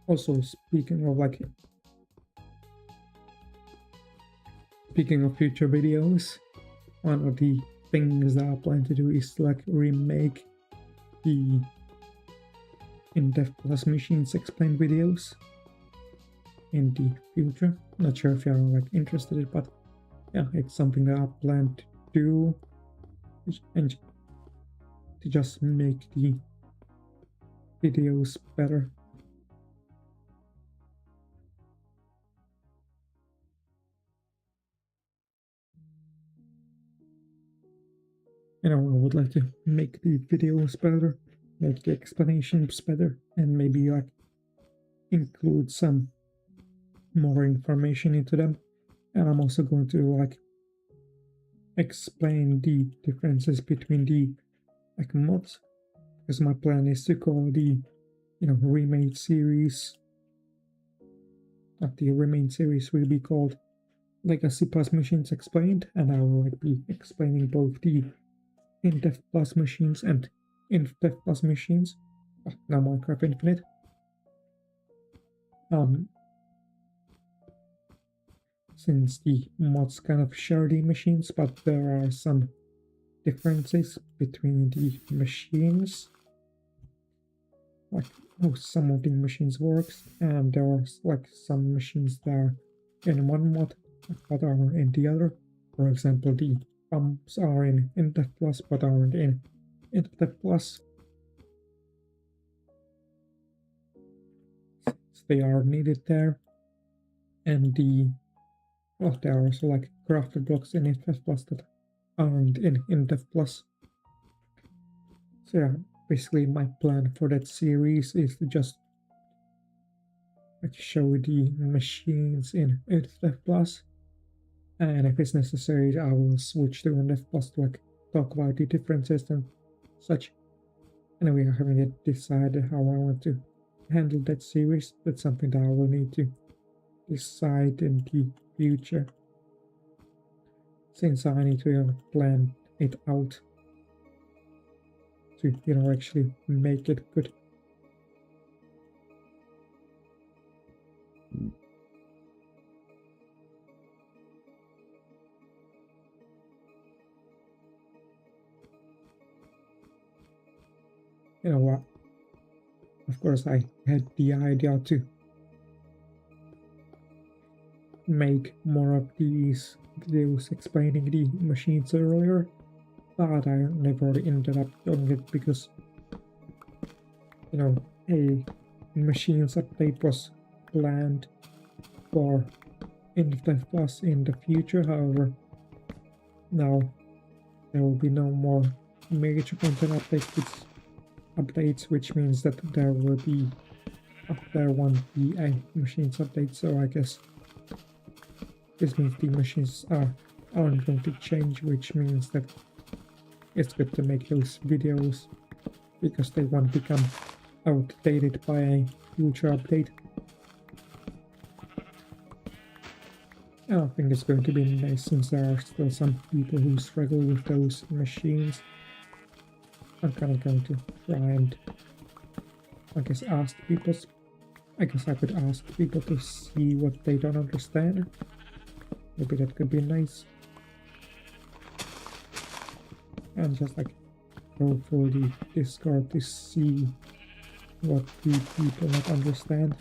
Also, speaking of future videos, one of the things that I plan to do is like remake the Indev machines explained videos in the future. Not sure if you're like interested, but yeah, it's something that I plan to do and to just make the videos better. I would like to make the videos better, make the explanations better, and maybe like include some more information into them. And I'm also going to like explain the differences between the like mods, because my plan is to call the remade series. The remade series will be called Legacy Plus Machines Explained, and I will like be explaining both the Indev Plus machines and Infdev Plus machines. Now Minecraft Infinite. Since the mods kind of share the machines, but there are some differences between the machines. Like how some of the machines works, and there are like some machines that are in one mod but are in the other. For example, the pumps are in Indev Plus but aren't in Infdev Plus. They are needed there, and there are also like crafted blocks in Infdev Plus that aren't in Indev Plus. So yeah, basically my plan for that series is to just like show the machines in Infdev Plus, and if it's necessary I will switch to Indev Plus to like talk about the differences and such. Anyway, I haven't yet decided how I want to handle that series. That's something that I will need to decide in the future, since I need to plan it out to actually make it good. What? Of course, I had the idea to make more of these videos explaining the machines earlier, but I never ended up doing it because a machines update was planned for Infdev Plus in the future. However, now there will be no more major content updates, which means that there will be there won't be a machines update, so I guess this means the machines aren't going to change, which means that it's good to make those videos because they won't become outdated by a future update. I think it's going to be nice since there are still some people who struggle with those machines. I'm kind of going to try and I guess I could ask people to see what they don't understand. Maybe that could be nice. And just like go through the Discord to see what the people not understand.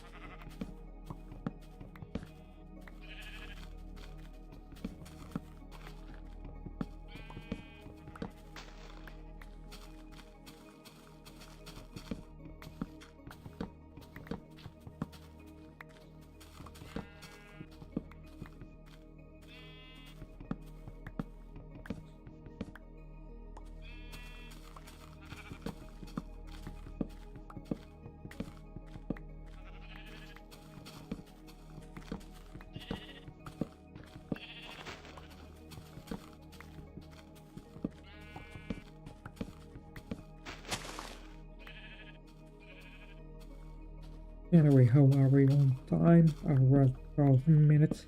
Anyway, how are we on time? We're at 12 minutes.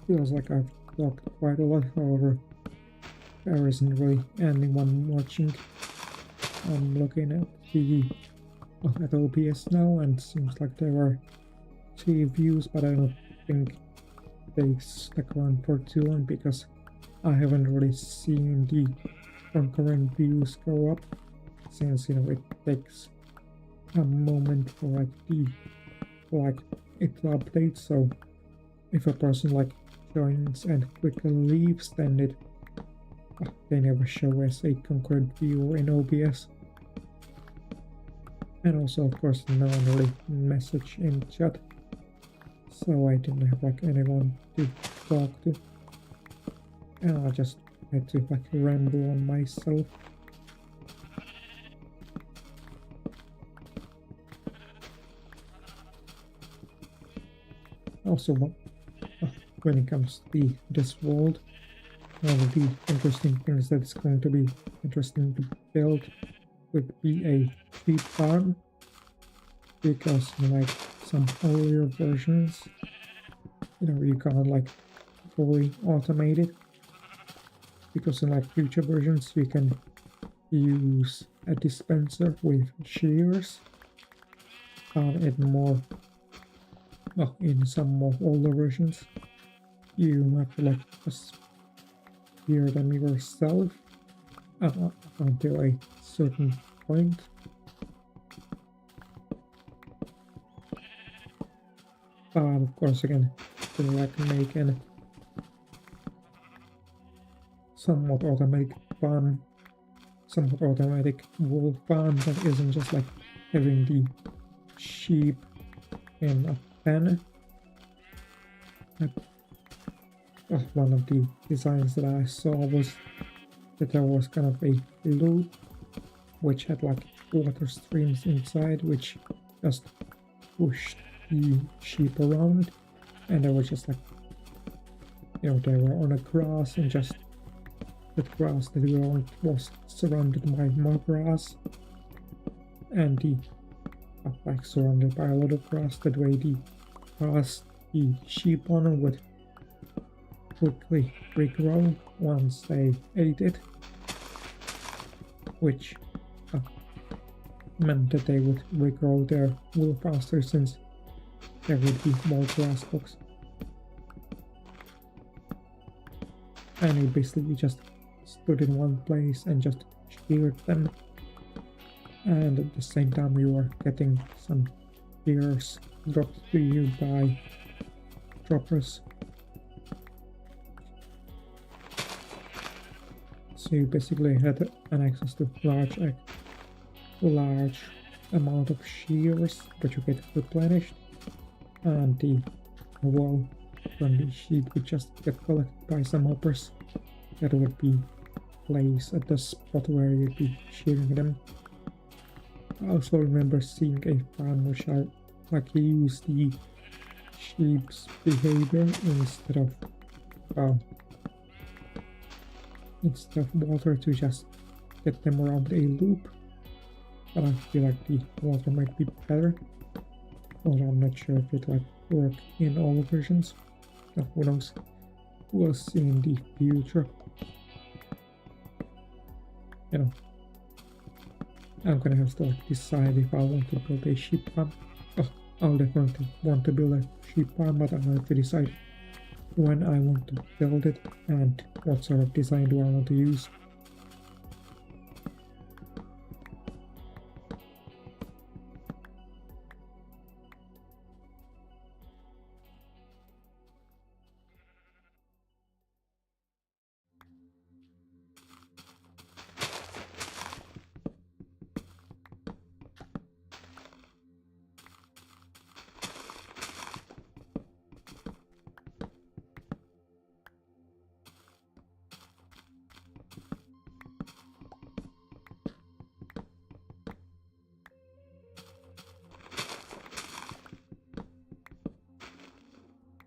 Feels like I've talked quite a lot, however, there isn't really anyone watching. I'm looking at at OBS now, and it seems like there are 2 views, but I don't think they stuck around for too long because I haven't really seen the concurrent views go up. Since it takes a moment for it to update, so if a person joins and quickly leaves, then they never show as a concurrent viewer in OBS. And also, of course, no one really messaged in chat, so I didn't have anyone to talk to, and I just had to ramble on myself. Also, when it comes to this world, one of the interesting things that's going to be interesting to build would be a sheep farm, because some earlier versions, you can't fully automate it, because in future versions you can use a dispenser with shears, and more. Well, in some more older versions, you have to just shear them yourself until a certain point. Of course, again, to make an somewhat automatic wool farm that isn't just having the sheep in a pen. One of the designs that I saw was that there was kind of a loop which had water streams inside, which just pushed the sheep around, and they were just they were on a grass, and just that grass that we all was surrounded by more grass, and the surrounded by a lot of grass. That way the sheep on would quickly regrow once they ate it, which meant that they would regrow their wool faster, since there would be more grass blocks. And it basically just stood in one place and just sheared them, and at the same time you were getting some shears dropped to you by droppers. So you basically had an access to large amount of shears that you get replenished, and the wool from the sheep would just get collected by some hoppers that would be placed at the spot where you'd be shearing them. I also remember seeing a farm which I like he used the sheep's behavior instead of water to just get them around a loop. But I feel like the water might be better. Although I'm not sure if it like work in all versions. Who knows? We'll see in the future. You know, I'm gonna have to like decide if I want to build a sheep farm. Oh, I'll definitely want to build a sheep farm, but I'll have to decide when I want to build it and what sort of design do I want to use.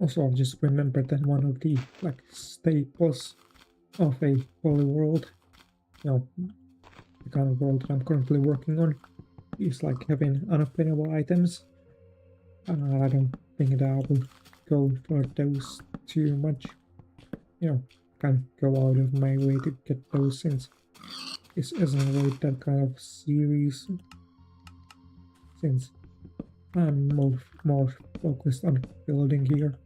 Also, I've just remembered that one of the like staples of a poly world, you know, the kind of world that I'm currently working on, is like having unobtainable items. I don't think that I will go for those too much. You know, kind of go out of my way to get those since this isn't really that kind of series. Since I'm more focused on building here.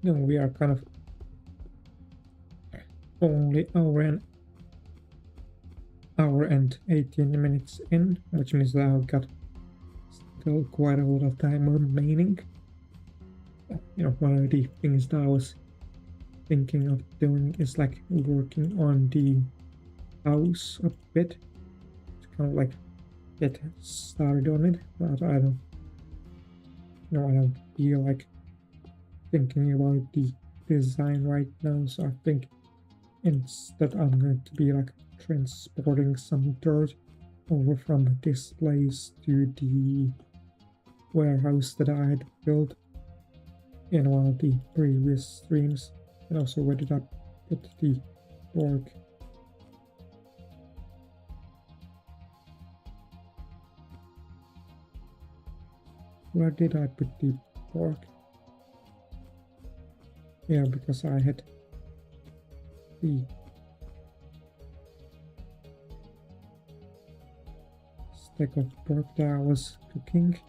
No, we are kind of only hour and 18 minutes in, which means that I've got still quite a lot of time remaining. You know, one of the things that I was thinking of doing is like working on the house a bit to kind of like get started on it, but I don't feel like thinking about the design right now, so I think instead I'm going to be like transporting some dirt over from this place to the warehouse that I had built in one of the previous streams. And also, where did I put the pork? Where did I put the pork? Yeah, because I had the stack of pork that I was cooking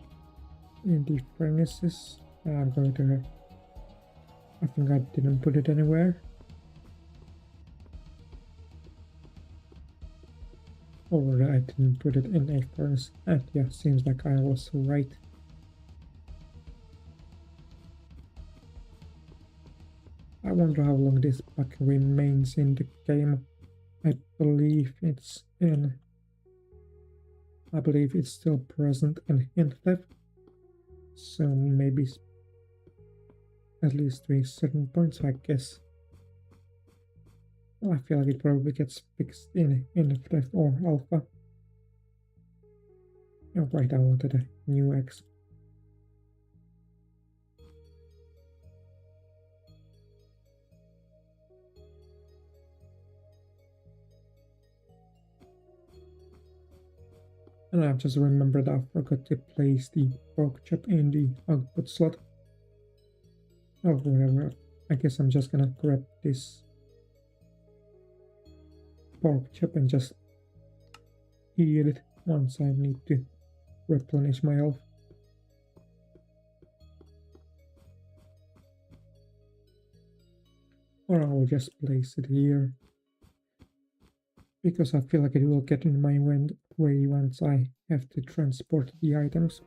in the furnaces. I'm going to have, I think I didn't put it anywhere. Or I didn't put it in a furnace. And yeah, seems like I was right. I wonder how long this bug remains in the game. I believe it's still present in Infdev. So maybe at least to a certain point, so I guess. Well, I feel like it probably gets fixed in Infdev or Alpha. Oh, right, I wanted a new X. And I've just remembered I forgot to place the pork chop in the output slot. Oh, whatever. I guess I'm just gonna grab this pork chop and just eat it once I need to replenish my health. Or I'll just place it here. because I feel like it will get in my way once I have to transport the items.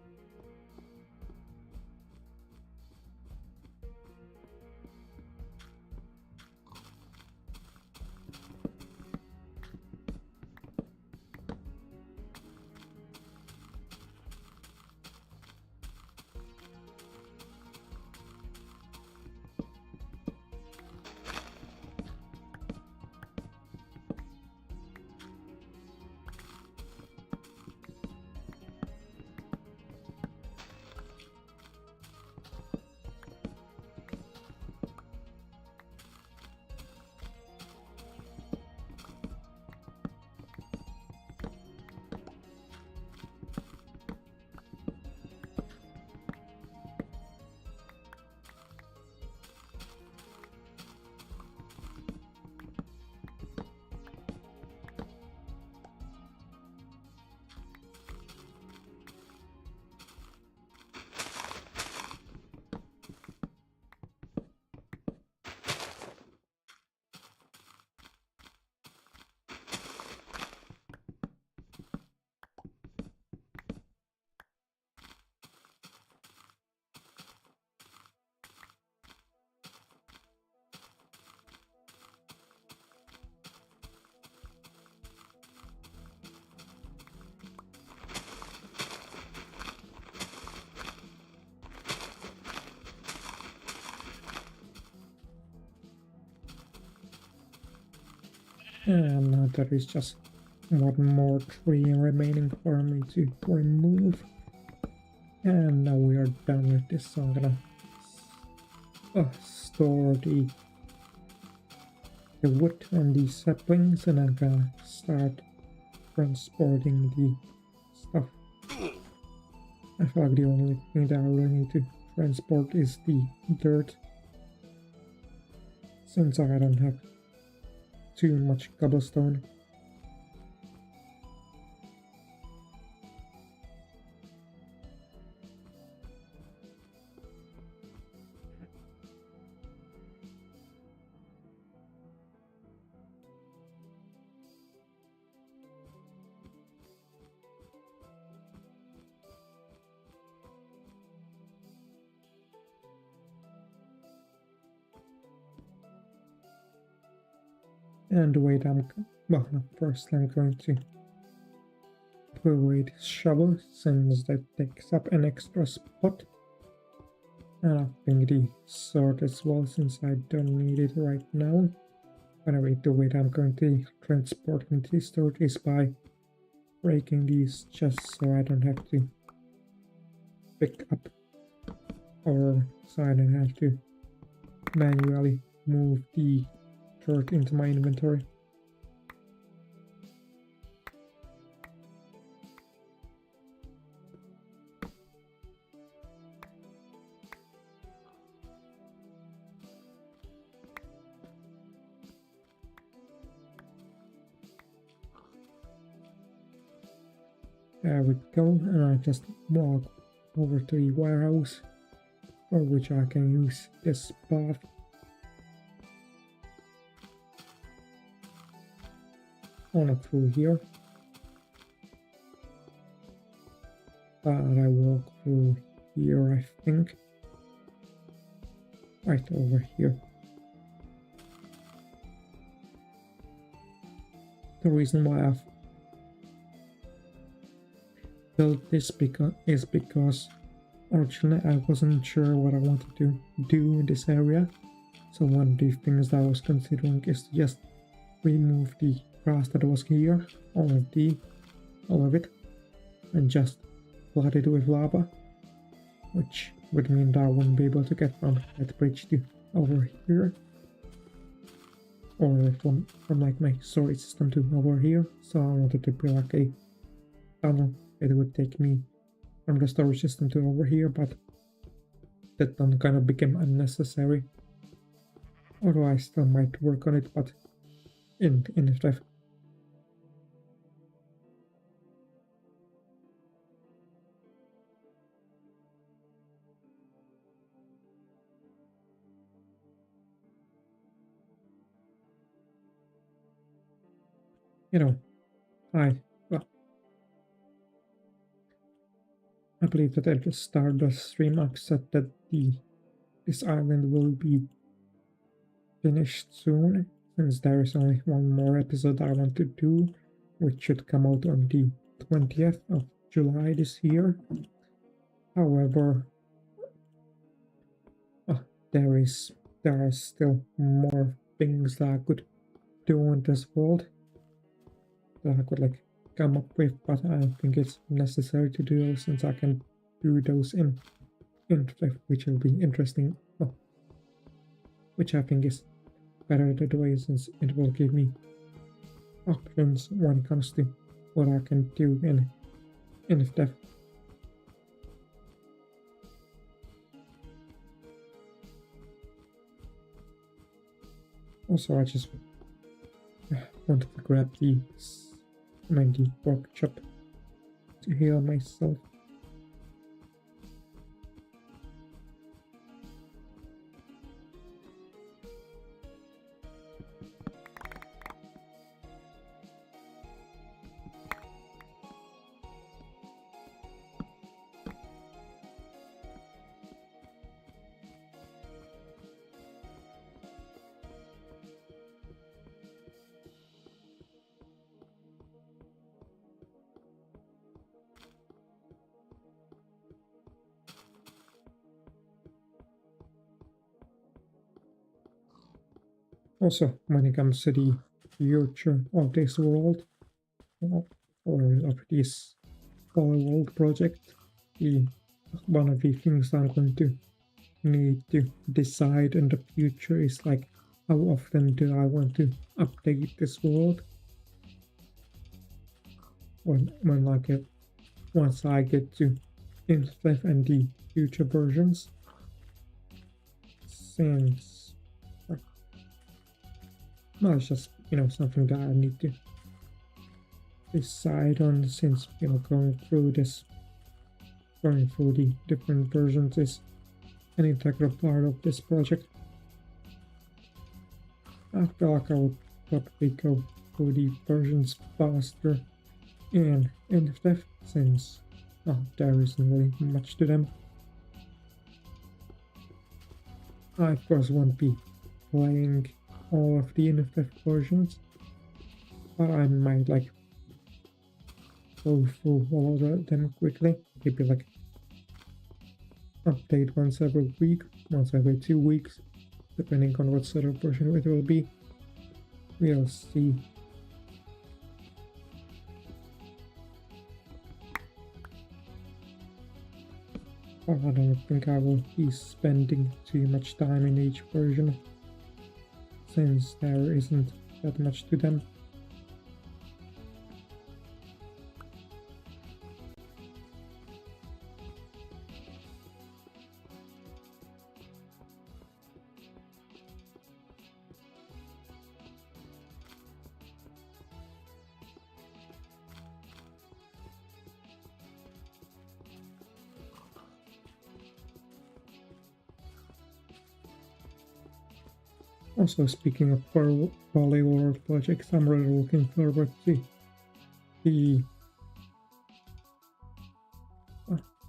And now there is just one more tree remaining for me to remove. And now we are done with this, so I'm gonna store the wood and the saplings, and I'm gonna start transporting the stuff. I feel like the only thing that I really need to transport is the dirt, since I don't have too much cobblestone. And wait, first I'm going to put away this shovel, since that takes up an extra spot. And I think the sword as well, since I don't need it right now. Anyway, the way I'm going to transport this dirt is by breaking these chests, so I don't have to pick up, or so I don't have to manually move the dirt into my inventory. There we go, and I just walk over to the warehouse, for which I can use this path. On through here, but I walk through here, I think, right over here. The reason why I've built this is because originally I wasn't sure what I wanted to do in this area, so one of the things that I was considering is to just remove the grass that was here, all of it, and just flood it with lava, which would mean that I wouldn't be able to get from that bridge to over here, or from like my storage system to over here. So I wanted to build like a tunnel. It would take me from the storage system to over here, but that tunnel kind of became unnecessary. Although I still might work on it, but in Infdev. you know, well, I believe that at the start of the stream I said that this island will be finished soon, since there is only one more episode I want to do, which should come out on the 20th of July this year. However, there are still more things that I could do in this world that I could like come up with, but I don't think it's necessary to do those, since I can do those in Infdev, which will be interesting. Well, which I think is better the way, since it will give me options when it comes to what I can do in Infdev. Also, I just wanted to grab the pork chop to heal myself. Also, when it comes to the future of this world, or of this world project, one of the things I'm going to need to decide in the future is like, how often do I want to update this world? Once I get to Infdev and the future versions, since it's just something that I need to decide on, since going through the different versions is an integral part of this project. I feel like I would probably go through the versions faster in Infdev, since there isn't really much to them. I of course won't be playing all of the Infdev versions, but I might like go through all of them quickly. Maybe like update once every week, once every 2 weeks, depending on what sort of version it will be. We'll see. I don't think I will be spending too much time in each version, since there isn't that much to them. Also, speaking of Polyworld projects, I'm really looking forward to the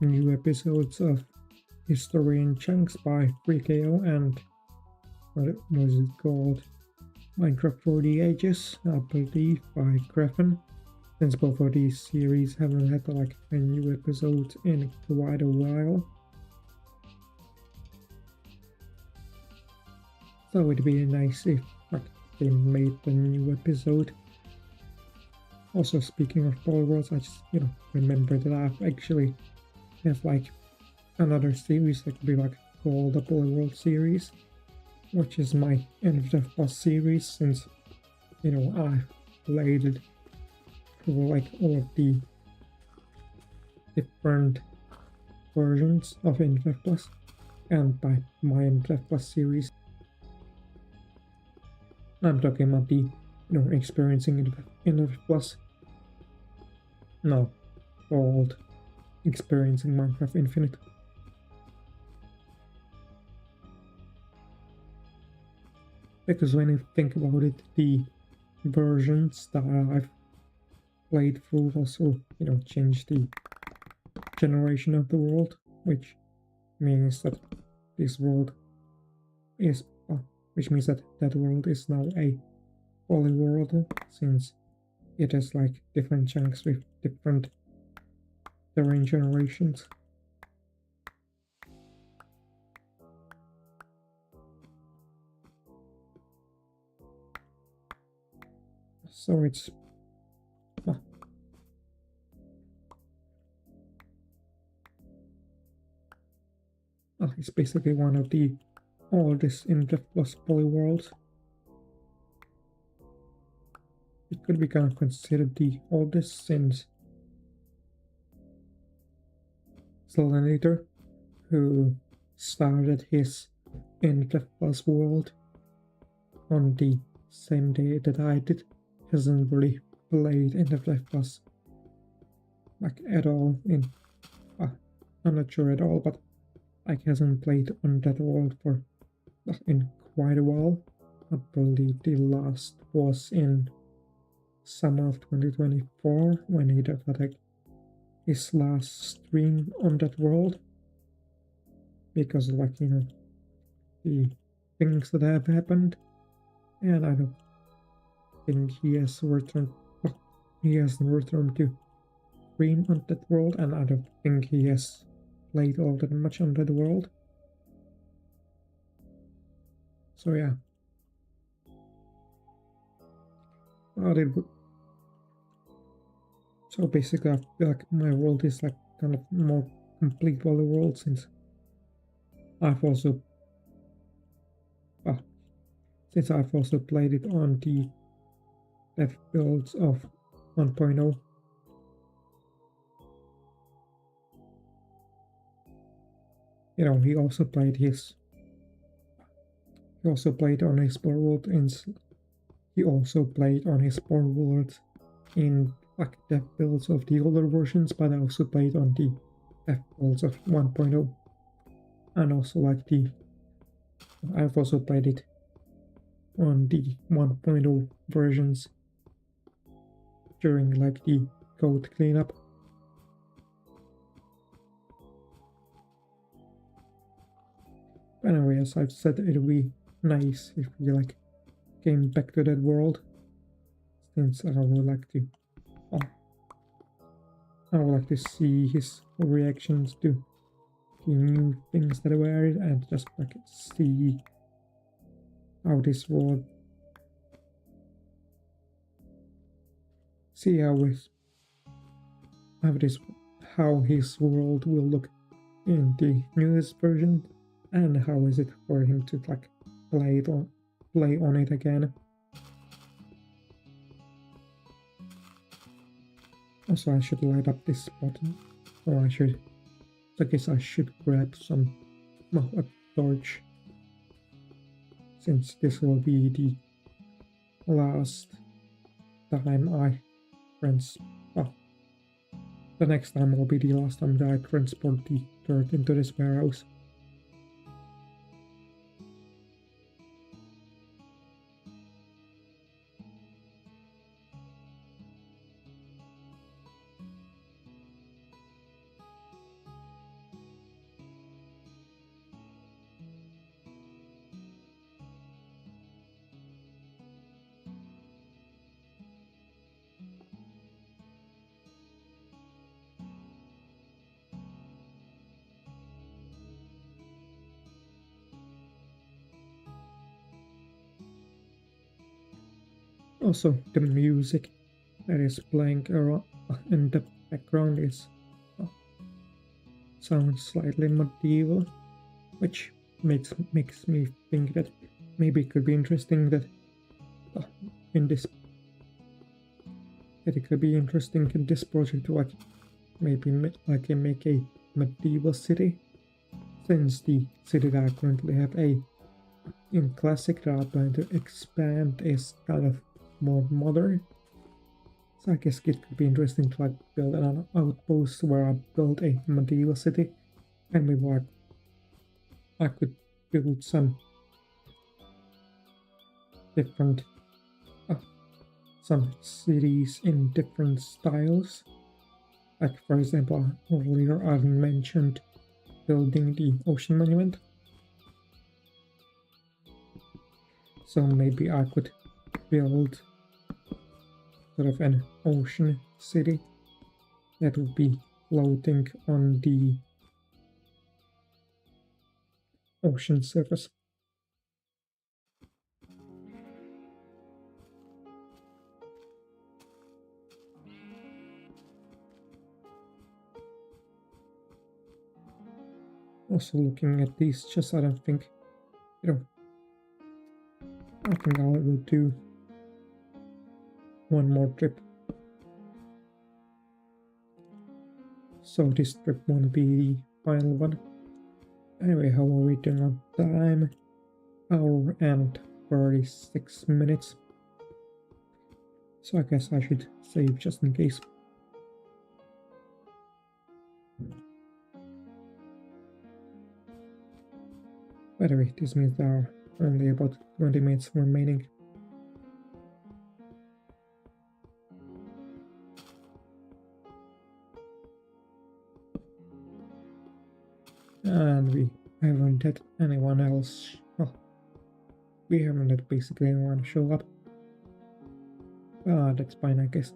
new episodes of History in Chunks by 3KO and what was it called? Minecraft for the Ages, I believe, by Griffin. Since both of these series haven't had like a new episode in quite a while. So it'd be nice if they made a new episode. Also, speaking of Polyworlds, I just remember that I actually have like another series that could be like called the Polyworld series, which is my Infdev Plus series, since I played it for like all of the different versions of Infdev Plus, and by my Infdev Plus series I'm talking about the experiencing Indev Plus, no, called Experiencing Minecraft Infinite. Because when you think about it, the versions that I've playthrough also, change the generation of the world, which means that this world is, which means that world is now a poly world, since it has like different chunks with different terrain generations. So it's it's basically one of the oldest Infdev plus poly worlds. It could be kind of considered the oldest since Selenitor, who started his Infdev plus world on the same day that I did, hasn't really played Infdev plus like at all in I'm not sure at all, but like hasn't played on that world for in quite a while. I believe the last was in summer of 2024 when he did like his last stream on that world, because like the things that have happened, and I don't think he has returned. He hasn't returned to stream on that world, and I don't think he has played all that much on that world. So yeah. So basically I feel like my world is like kind of more complete poly world, since I've also played it on the dev builds of 1.0. He also played on his poly world in like dev builds of the older versions, but I also played on the dev builds of 1.0, and also like I've also played it on the 1.0 versions during like the code cleanup. Anyway, as I've said, it would be nice if we like came back to that world, since I would like to see his reactions to the new things that were added, and just like see how this world, how his world will look in the newest version, and how is it for him to like play on it again. Also, I should light up this button, or I guess I should grab a torch, since this will be the last time the next time will be the last time that I transport the dirt into this warehouse. Also, the music that is playing around in the background sounds slightly medieval, which makes me think that maybe it could be interesting that it could be interesting in this project to like maybe make a medieval city, since the city that I currently have in classic that I'm planning to expand is kind of more modern. So I guess it could be interesting to like build an outpost where I build a medieval city, and maybe like I could build some different some cities in different styles. Like for example, earlier I've mentioned building the ocean monument. So maybe I could build sort of an ocean city that would be floating on the ocean surface. Also looking at these chests, I don't think, I think I will do one more trip. So this trip won't be the final one. Anyway, how are we doing on time? Hour and 36 minutes. So I guess I should save just in case. By the way, this means there are only about 20 minutes remaining. And we haven't had anyone else. Well, we haven't had basically anyone show up. That's fine, I guess.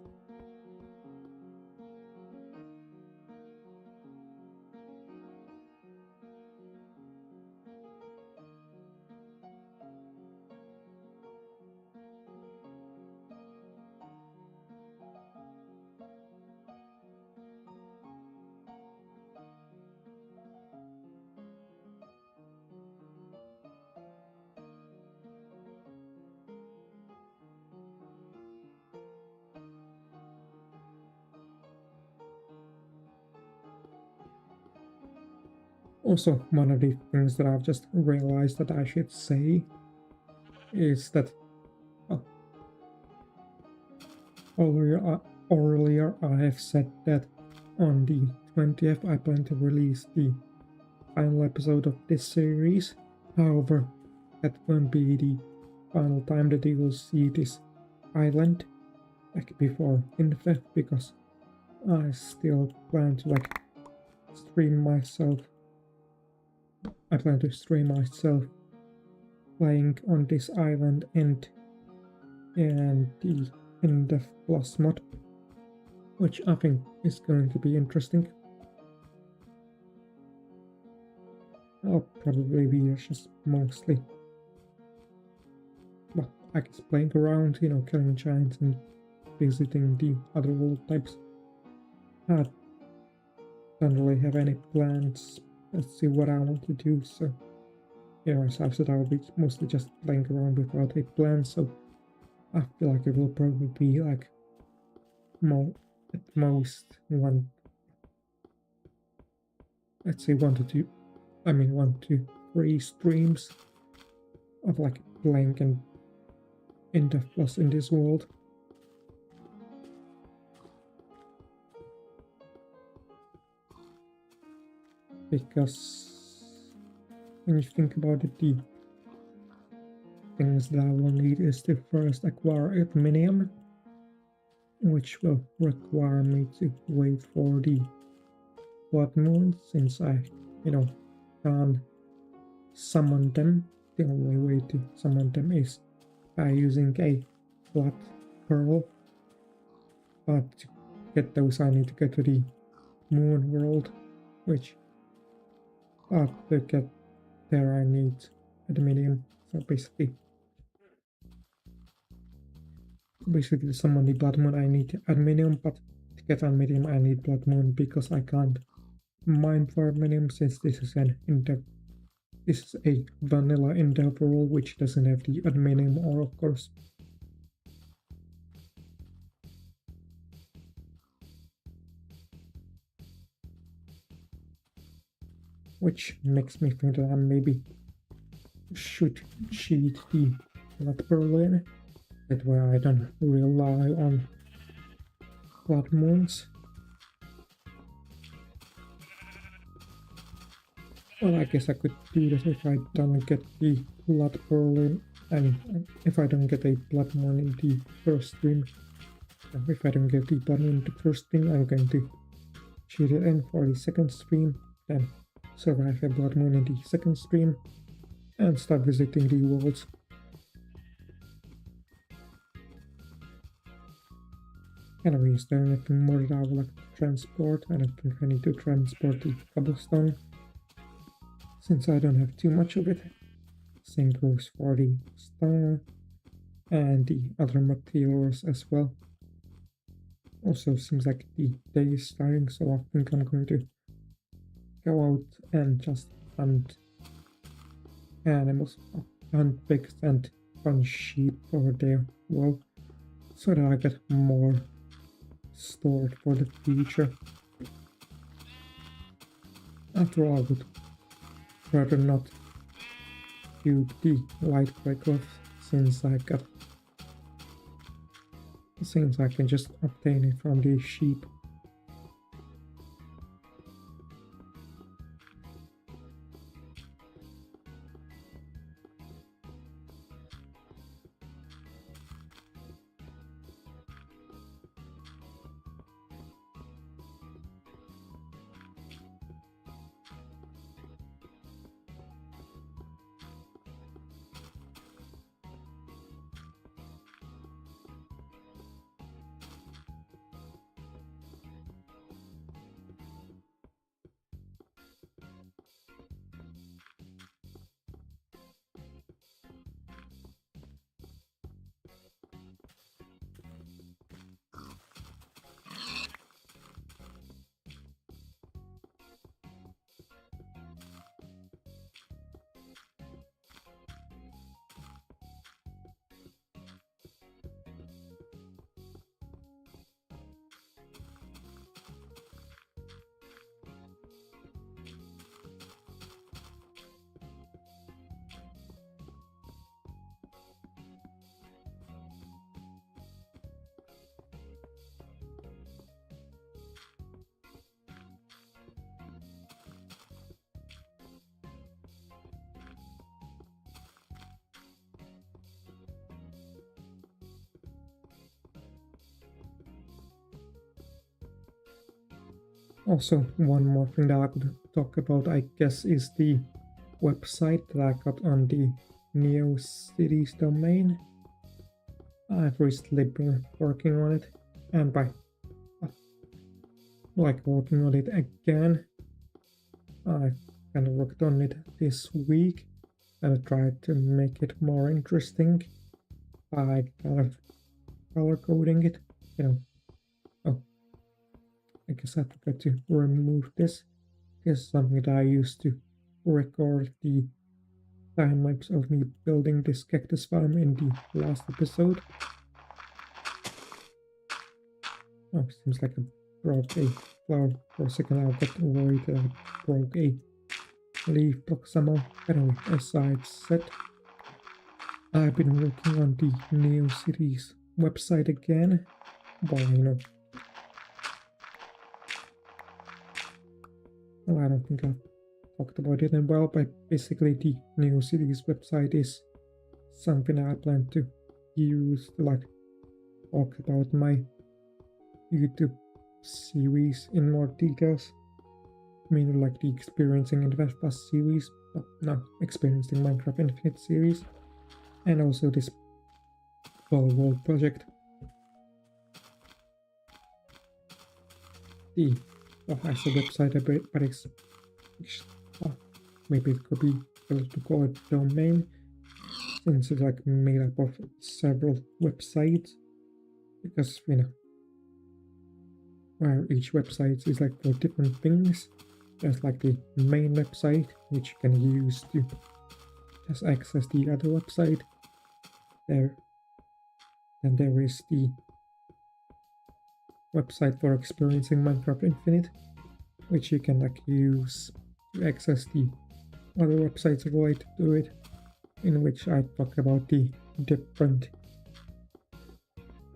Also, one of the things that I've just realized that I should say is that earlier I have said that on the 20th I plan to release the final episode of this series. However, that won't be the final time that you will see this island like before Infdev, because I still plan to stream myself. I plan to stream myself playing on this island and the Indev Plus mod, which I think is going to be interesting. I'll probably be just mostly, well, I guess playing around, killing giants and visiting the other world types. I don't really have any plans. Let's see what I want to do. So, as I've said, I'll be mostly just playing around without a plan. So, I feel like it will probably be at most one. Let's say 1 to 3 streams of playing and Indev Plus in this world. Because when you think about it, the things that I will need is to first acquire aluminium, which will require me to wait for the blood moon, since I, can't summon them. The only way to summon them is by using a blood pearl. But to get those I need to get to the moon world, which to get there I need aluminium. So basically to summon the blood moon I need aluminium, but to get aluminium I need blood moon, because I can't mine for aluminium, since this is a vanilla Indev world which doesn't have the aluminium ore, of course. Which makes me think that I maybe should cheat the blood pearl in. That way I don't rely on blood moons. Well, I guess I could do that if I don't get the blood pearl in And if I don't get a blood moon in the first stream, if I don't get the blood moon in the first stream, I'm going to cheat it in for the second stream, then survive a blood moon in the second stream, and start visiting the worlds. Anyway, is there anything more that I would like to transport? I don't think I need to transport the cobblestone, since I don't have too much of it. Same goes for the stone and the other materials as well. Also, seems like the day is starting, so I think I'm going to go out and just hunt animals, hunt pigs and hunt sheep over there, well, so that I get more stored for the future. After all, I would rather not do the light break off, since I can just obtain it from the sheep. Also, one more thing that I could talk about, I guess, is the website that I got on the NeoCities domain. I've recently been working on it, and by working on it again, I kind of worked on it this week and tried to make it more interesting by kind of color coding it, Oh, I guess I forgot to remove this. This is something that I used to record the time lapse of me building this cactus farm in the last episode. Oh, seems like I broke a flower for a second. I got worried that I broke a leaf block somehow. Anyway, as I've said, I've been working on the NeoCities website again. Well, I don't think I've talked about it in well, but basically the NeoCities website is something I plan to use to talk about my YouTube series in more details. I mean, like the Experiencing Indev Plus series, no, Experiencing Minecraft Infinite series, and also this World project. I said website a bit, but it's maybe it could be better to call it domain, since it's made up of several websites, because where each website is for different things. There's the main website, which you can use to just access the other website. Then there is the website for Experiencing Minecraft Infinite, which you can use to access the other websites related to it, in which I talk about the different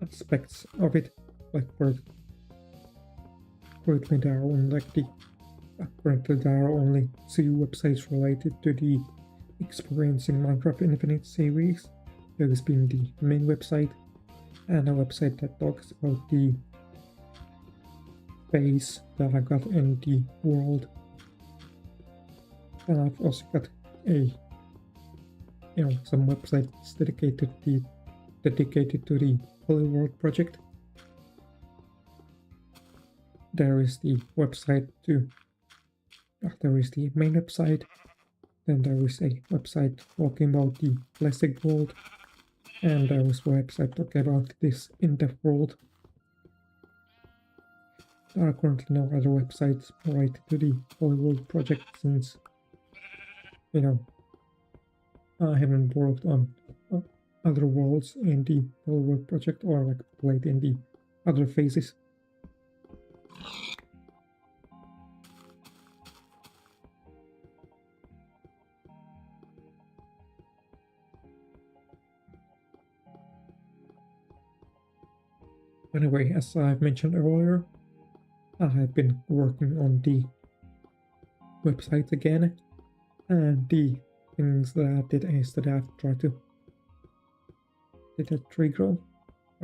aspects of it. Currently there are only 2 websites related to the Experiencing Minecraft Infinite series, those being the main website and a website that talks about the base that I got in the world. And I've also got some websites dedicated to the Polyworld project. There is the website there is the main website, then there is a website talking about the classic world, and there is a website talking about this Indev world. There are currently no other websites related to the Polyworld project since, I haven't worked on other worlds in the Polyworld project or like played in the other phases. Anyway, as I've mentioned earlier, I have been working on the website again, and the things that I did is that I've tried to... Did that tree grow?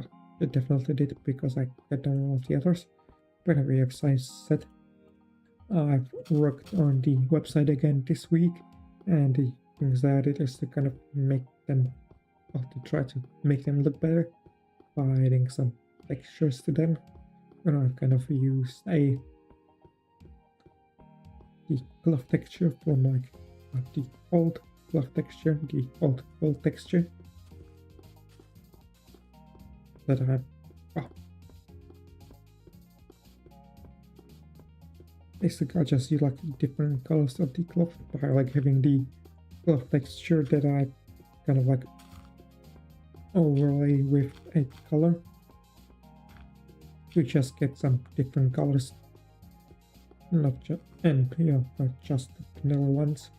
Oh, it definitely did, because I cut down all of the others. But anyway, as I said, I've worked on the website again this week, and the things that I did is to kind of make them, to try to make them look better by adding some textures to them. And I've kind of used the cloth texture from like the old cloth texture, the old gold texture that basically I just use like different colors of the cloth by like having the cloth texture that I kind of like overlay with a color. You just get some different colors, not just the vanilla ones.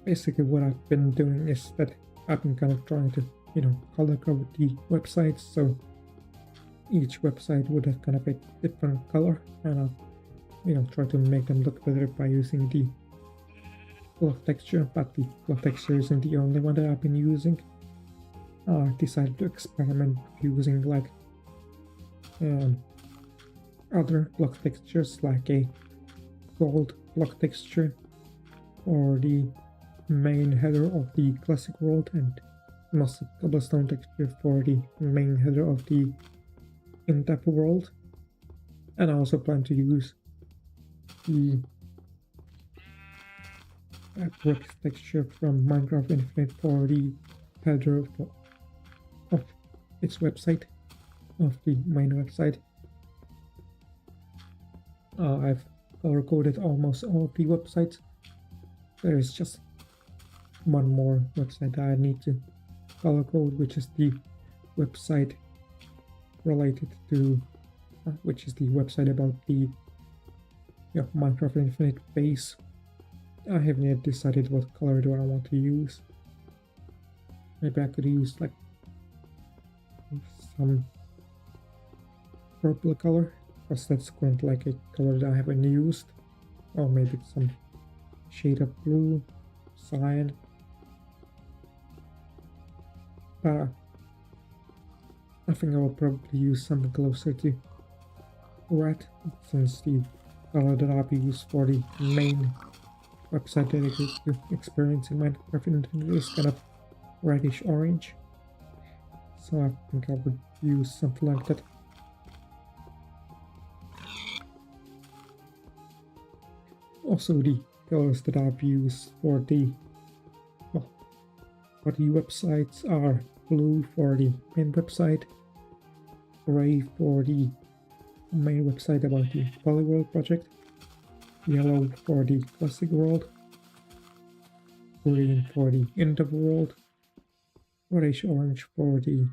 Basically what I've been doing is that I've been kind of trying to color code the websites, so each website would have kind of a different color, and I'll try to make them look better by using the cloth texture. But the cloth texture isn't the only one that I've been using. I decided to experiment using like other block textures, like a gold block texture or the main header of the classic world, and mossy cobblestone texture for the main header of the Indev world. And I also plan to use the brick texture from Minecraft Infinite for the header of its website, of the main website. I've color coded almost all of the websites. There is just one more website that I need to color code, which is the website related to, which is the website about the Minecraft Infinite base. I haven't yet decided what color do I want to use. Maybe I could use like some purple color, because that's quite like a color that I haven't used. Or maybe some shade of blue, cyan. I think I will probably use something closer to red, since the color that I've used for the main website dedicated to experiencing Minecraft Infinite is kind of reddish orange. So I think I would use something like that. Also, the colors that I've used for the websites are blue for the main website, gray for the main website about the Polyworld project, yellow for the classic world, green for the Indev world, reddish orange for the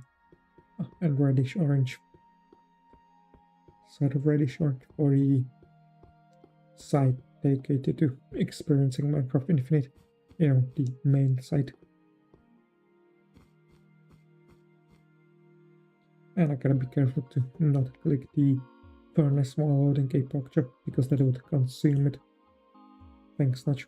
and reddish orange for the site dedicated to experiencing Minecraft Infinite, the main site. And I gotta be careful to not click the furnace while loading a block job, because that would consume it. Thanks, Notch.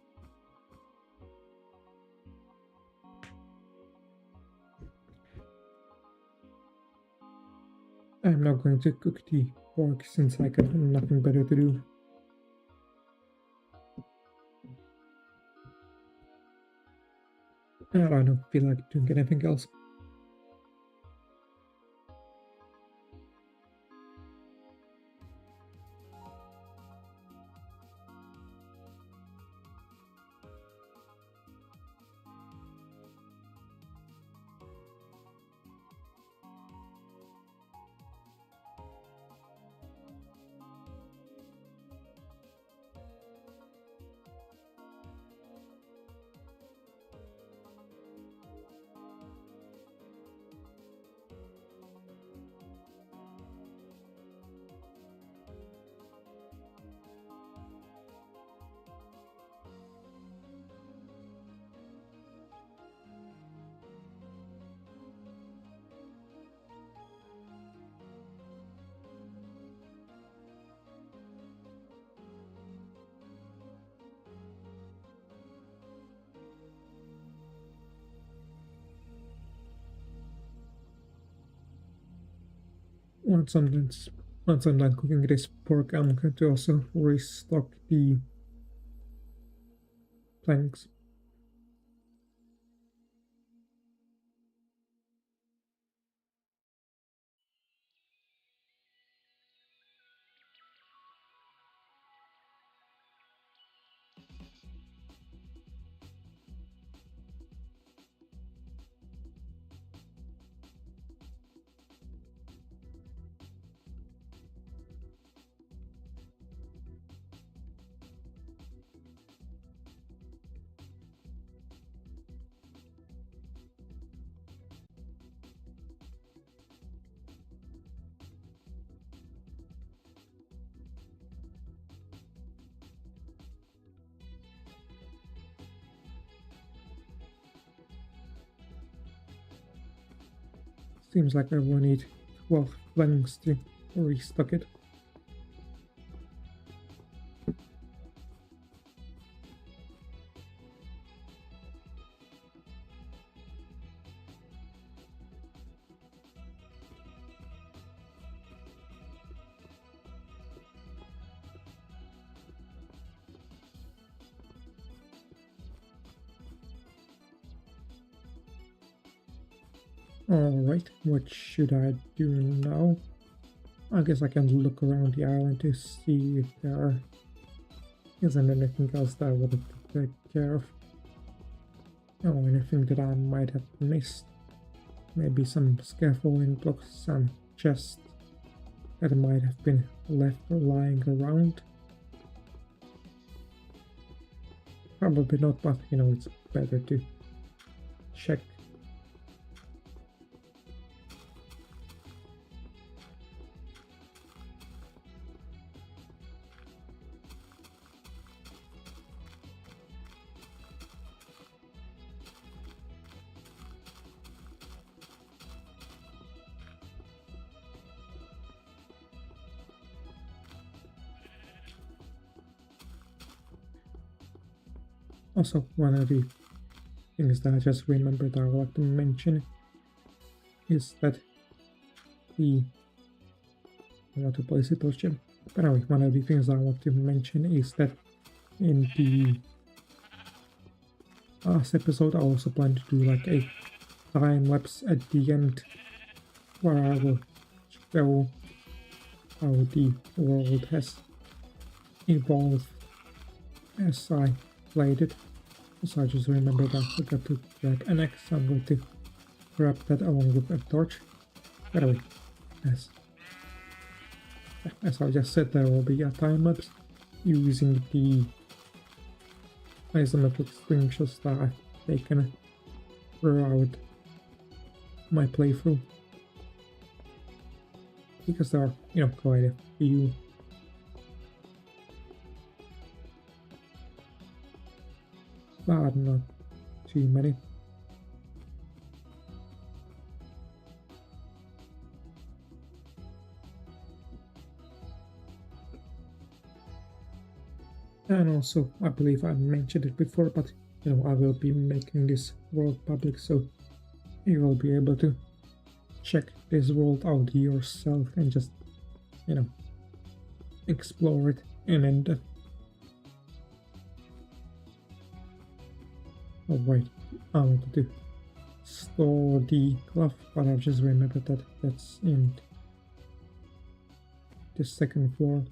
I'm not going to cook the pork since I got nothing better to do. And I don't feel like doing anything else. Once I'm done cooking this pork, I'm going to also restock the planks. Seems like I will need 12 planks to restock it. Alright, what should I do now? I guess I can look around the island to see if there isn't anything else that I would have to take care of. Oh, anything that I might have missed. Maybe some scaffolding blocks, some chests that might have been left lying around. Probably not, but you know, it's better to check. Also, one of the things that I just remembered I would like to mention is that I want to place it on. But anyway, one of the things I want to mention is that in the last episode I also plan to do like a time lapse at the end where I will show how the world has evolved as I played it. So I just remembered I forgot to grab an axe, so I'm going to grab that along with a torch. By the way, as I just said, there will be a time lapse using the isometric screenshots that I've taken throughout my playthrough. Because there are, you know, quite a few. But not too many. And also, I believe I mentioned it before, but you know, I will be making this world public, so you will be able to check this world out yourself and just, you know, explore it in Indev. Oh wait, I wanted to store the glove, but I just remembered that that's in the second floor.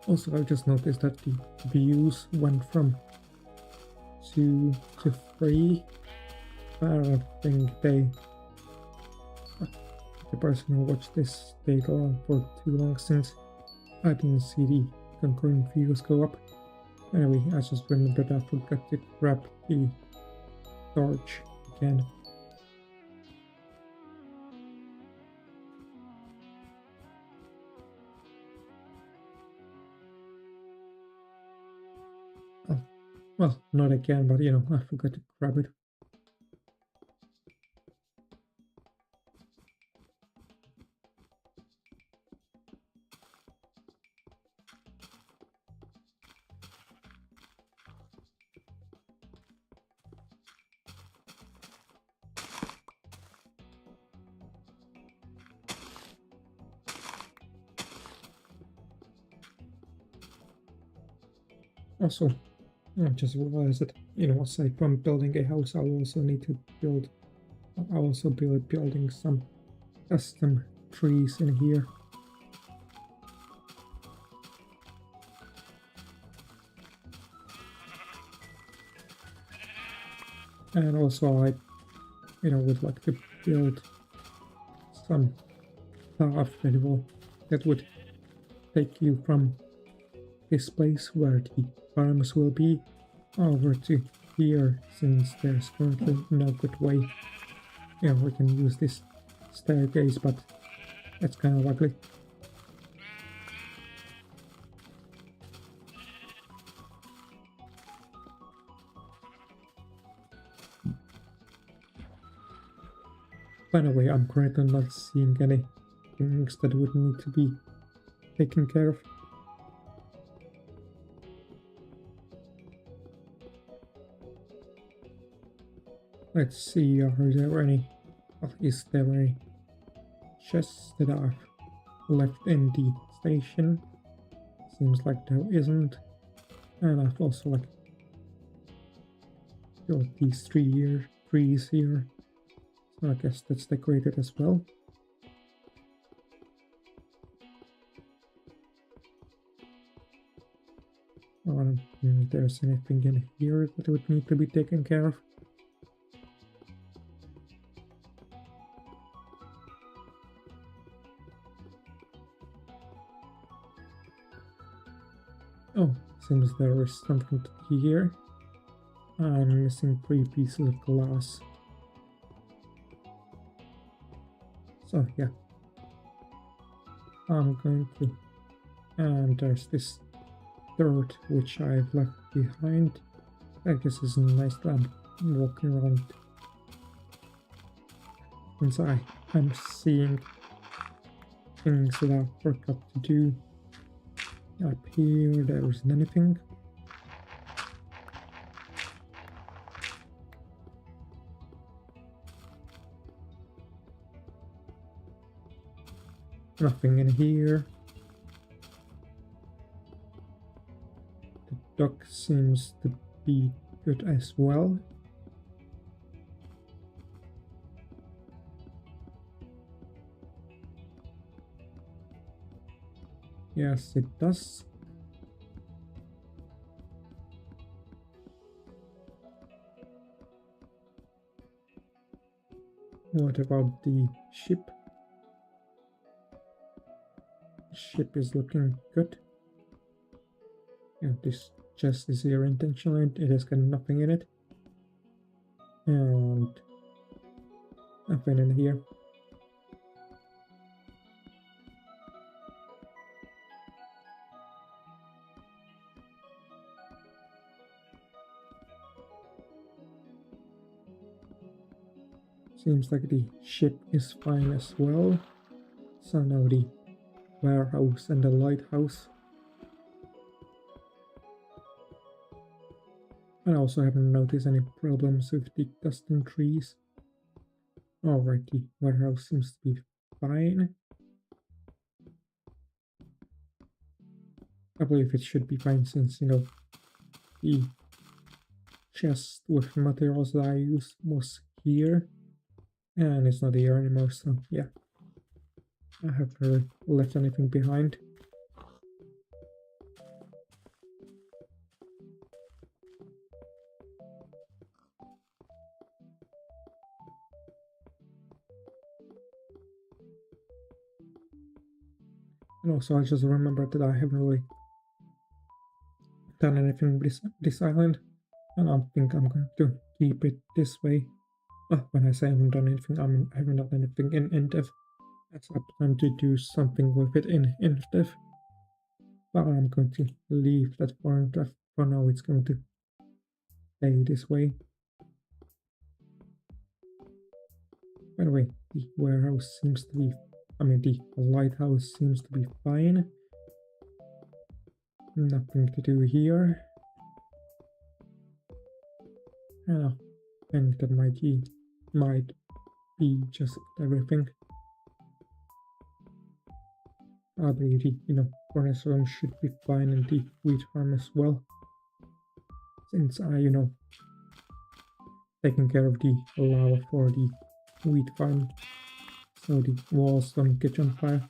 Also, I just noticed that the views went from 2 to 3. I don't think the person who watched this stayed on for too long, since I didn't see the concurrent views go up. Anyway, I just remembered I forgot to grab the torch again. Well, not again, but you know, I forgot to grab it. Also, I just realized that, you know, aside from building a house, I also need to build, I also building some custom trees in here. And also I, you know, would like to build some path that would take you from this place where the farms will be over to here, since there's currently no good way. Yeah, we can use this staircase, but that's kind of ugly. By the way, I'm currently not seeing any things that would need to be taken care of. Let's see, is there any chests that I've left in the station? Seems like there isn't. And I've also like built these trees here. So I guess that's decorated as well. I don't think there's anything in here that would need to be taken care of. Oh, seems there is something here. I'm missing 3 pieces of glass. So yeah, I'm going to, and there's this dirt which I've left behind. I guess it's nice that I'm walking around, since I'm seeing things that I forgot to do. Up here there isn't anything. Nothing in here. The dock seems to be good as well. Yes, it does. What about the ship? Ship is looking good. Yeah, this chest is here intentionally. It has got nothing in it. And nothing in here. Seems like the ship is fine as well. So now the warehouse and the lighthouse. I also haven't noticed any problems with the custom trees. Alright, the warehouse seems to be fine. I believe it should be fine since, you know, the chest with materials that I used was here. And it's not here anymore, so yeah. I haven't really left anything behind. And also I just remembered that I haven't really done anything with this island. And I think I'm going to keep it this way. When I say I haven't done anything, I mean I haven't done anything in Indev. As I plan to do something with it in Infdev. But I'm going to leave that for Infdev. For now it's going to stay this way. By the way, the warehouse seems to be, the lighthouse seems to be fine. Nothing to do here. And I think that might be just everything. I believe the, furnace room should be fine and the wheat farm as well. Since I, taking care of the lava for the wheat farm, so the walls don't catch on fire.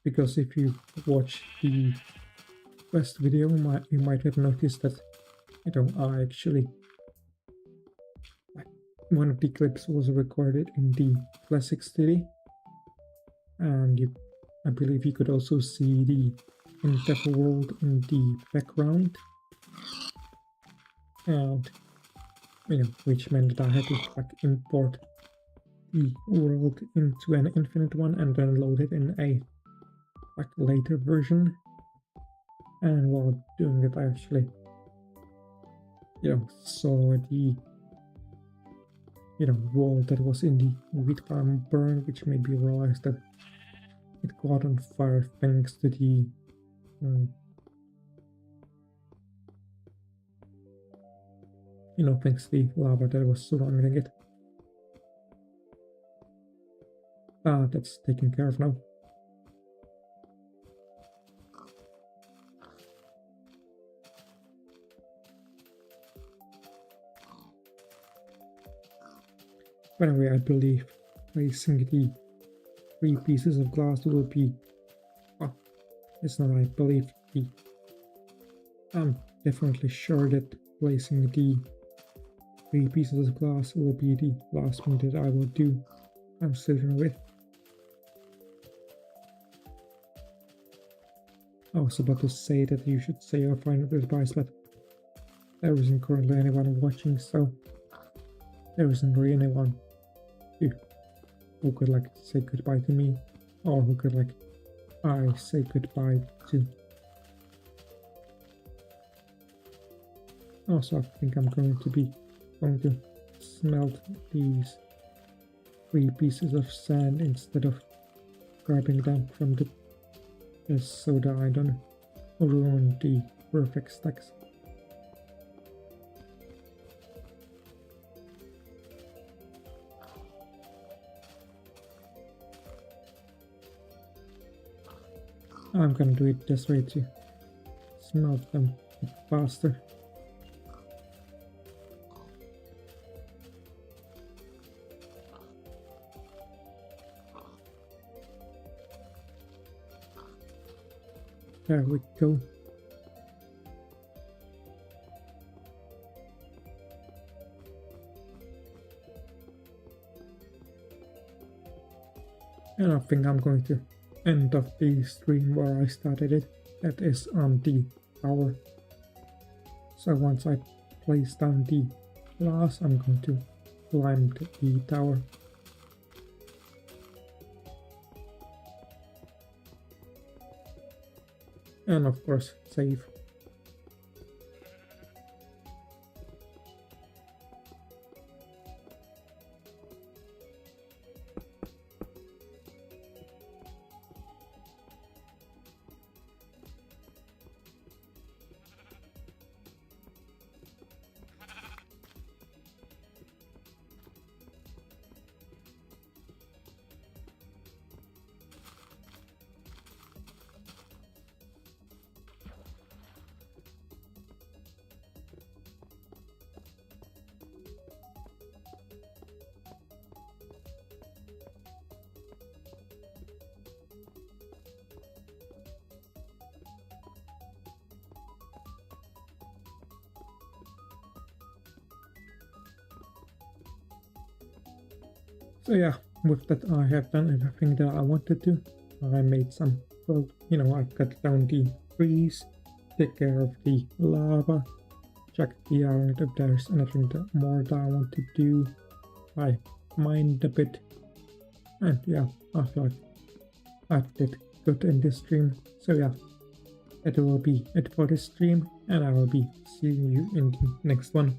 Because if you watch the first video, you might have noticed that, I actually, one of the clips was recorded in the classic city, and I believe you could also see the Indev world in the background, and which meant that I had to import the world into an infinite one and then load it in a later version. And while doing it, I actually saw the wall that was in the wheat farm burn, which made me realize that it caught on fire thanks to the thanks to the lava that was surrounding it. That's taken care of now. By the way, I believe placing the 3 pieces of glass will be, it's not I believe, I'm definitely sure that placing the 3 pieces of glass will be the last thing that I will do. I'm certain with. I was about to say that you should say your final advice, but there isn't currently anyone watching, so there isn't really anyone who could say goodbye to me, or who could I say goodbye to. Also, I think I'm going to smelt these 3 pieces of sand instead of grabbing them from the chest, so that I don't ruin the perfect stacks. I'm gonna do it this way to smelt them faster. There we go. And I think I'm going to end of the stream where I started it, that is on the tower. So once I place down the glass, I'm going to climb the tower. And of course save. So yeah, with that I have done everything that I wanted to. I made some, well, you know, I cut down the trees, take care of the lava, check the island if there's anything more that I want to do. I mined a bit, and yeah, I feel like I did good in this stream. So yeah, that will be it for this stream, and I will be seeing you in the next one.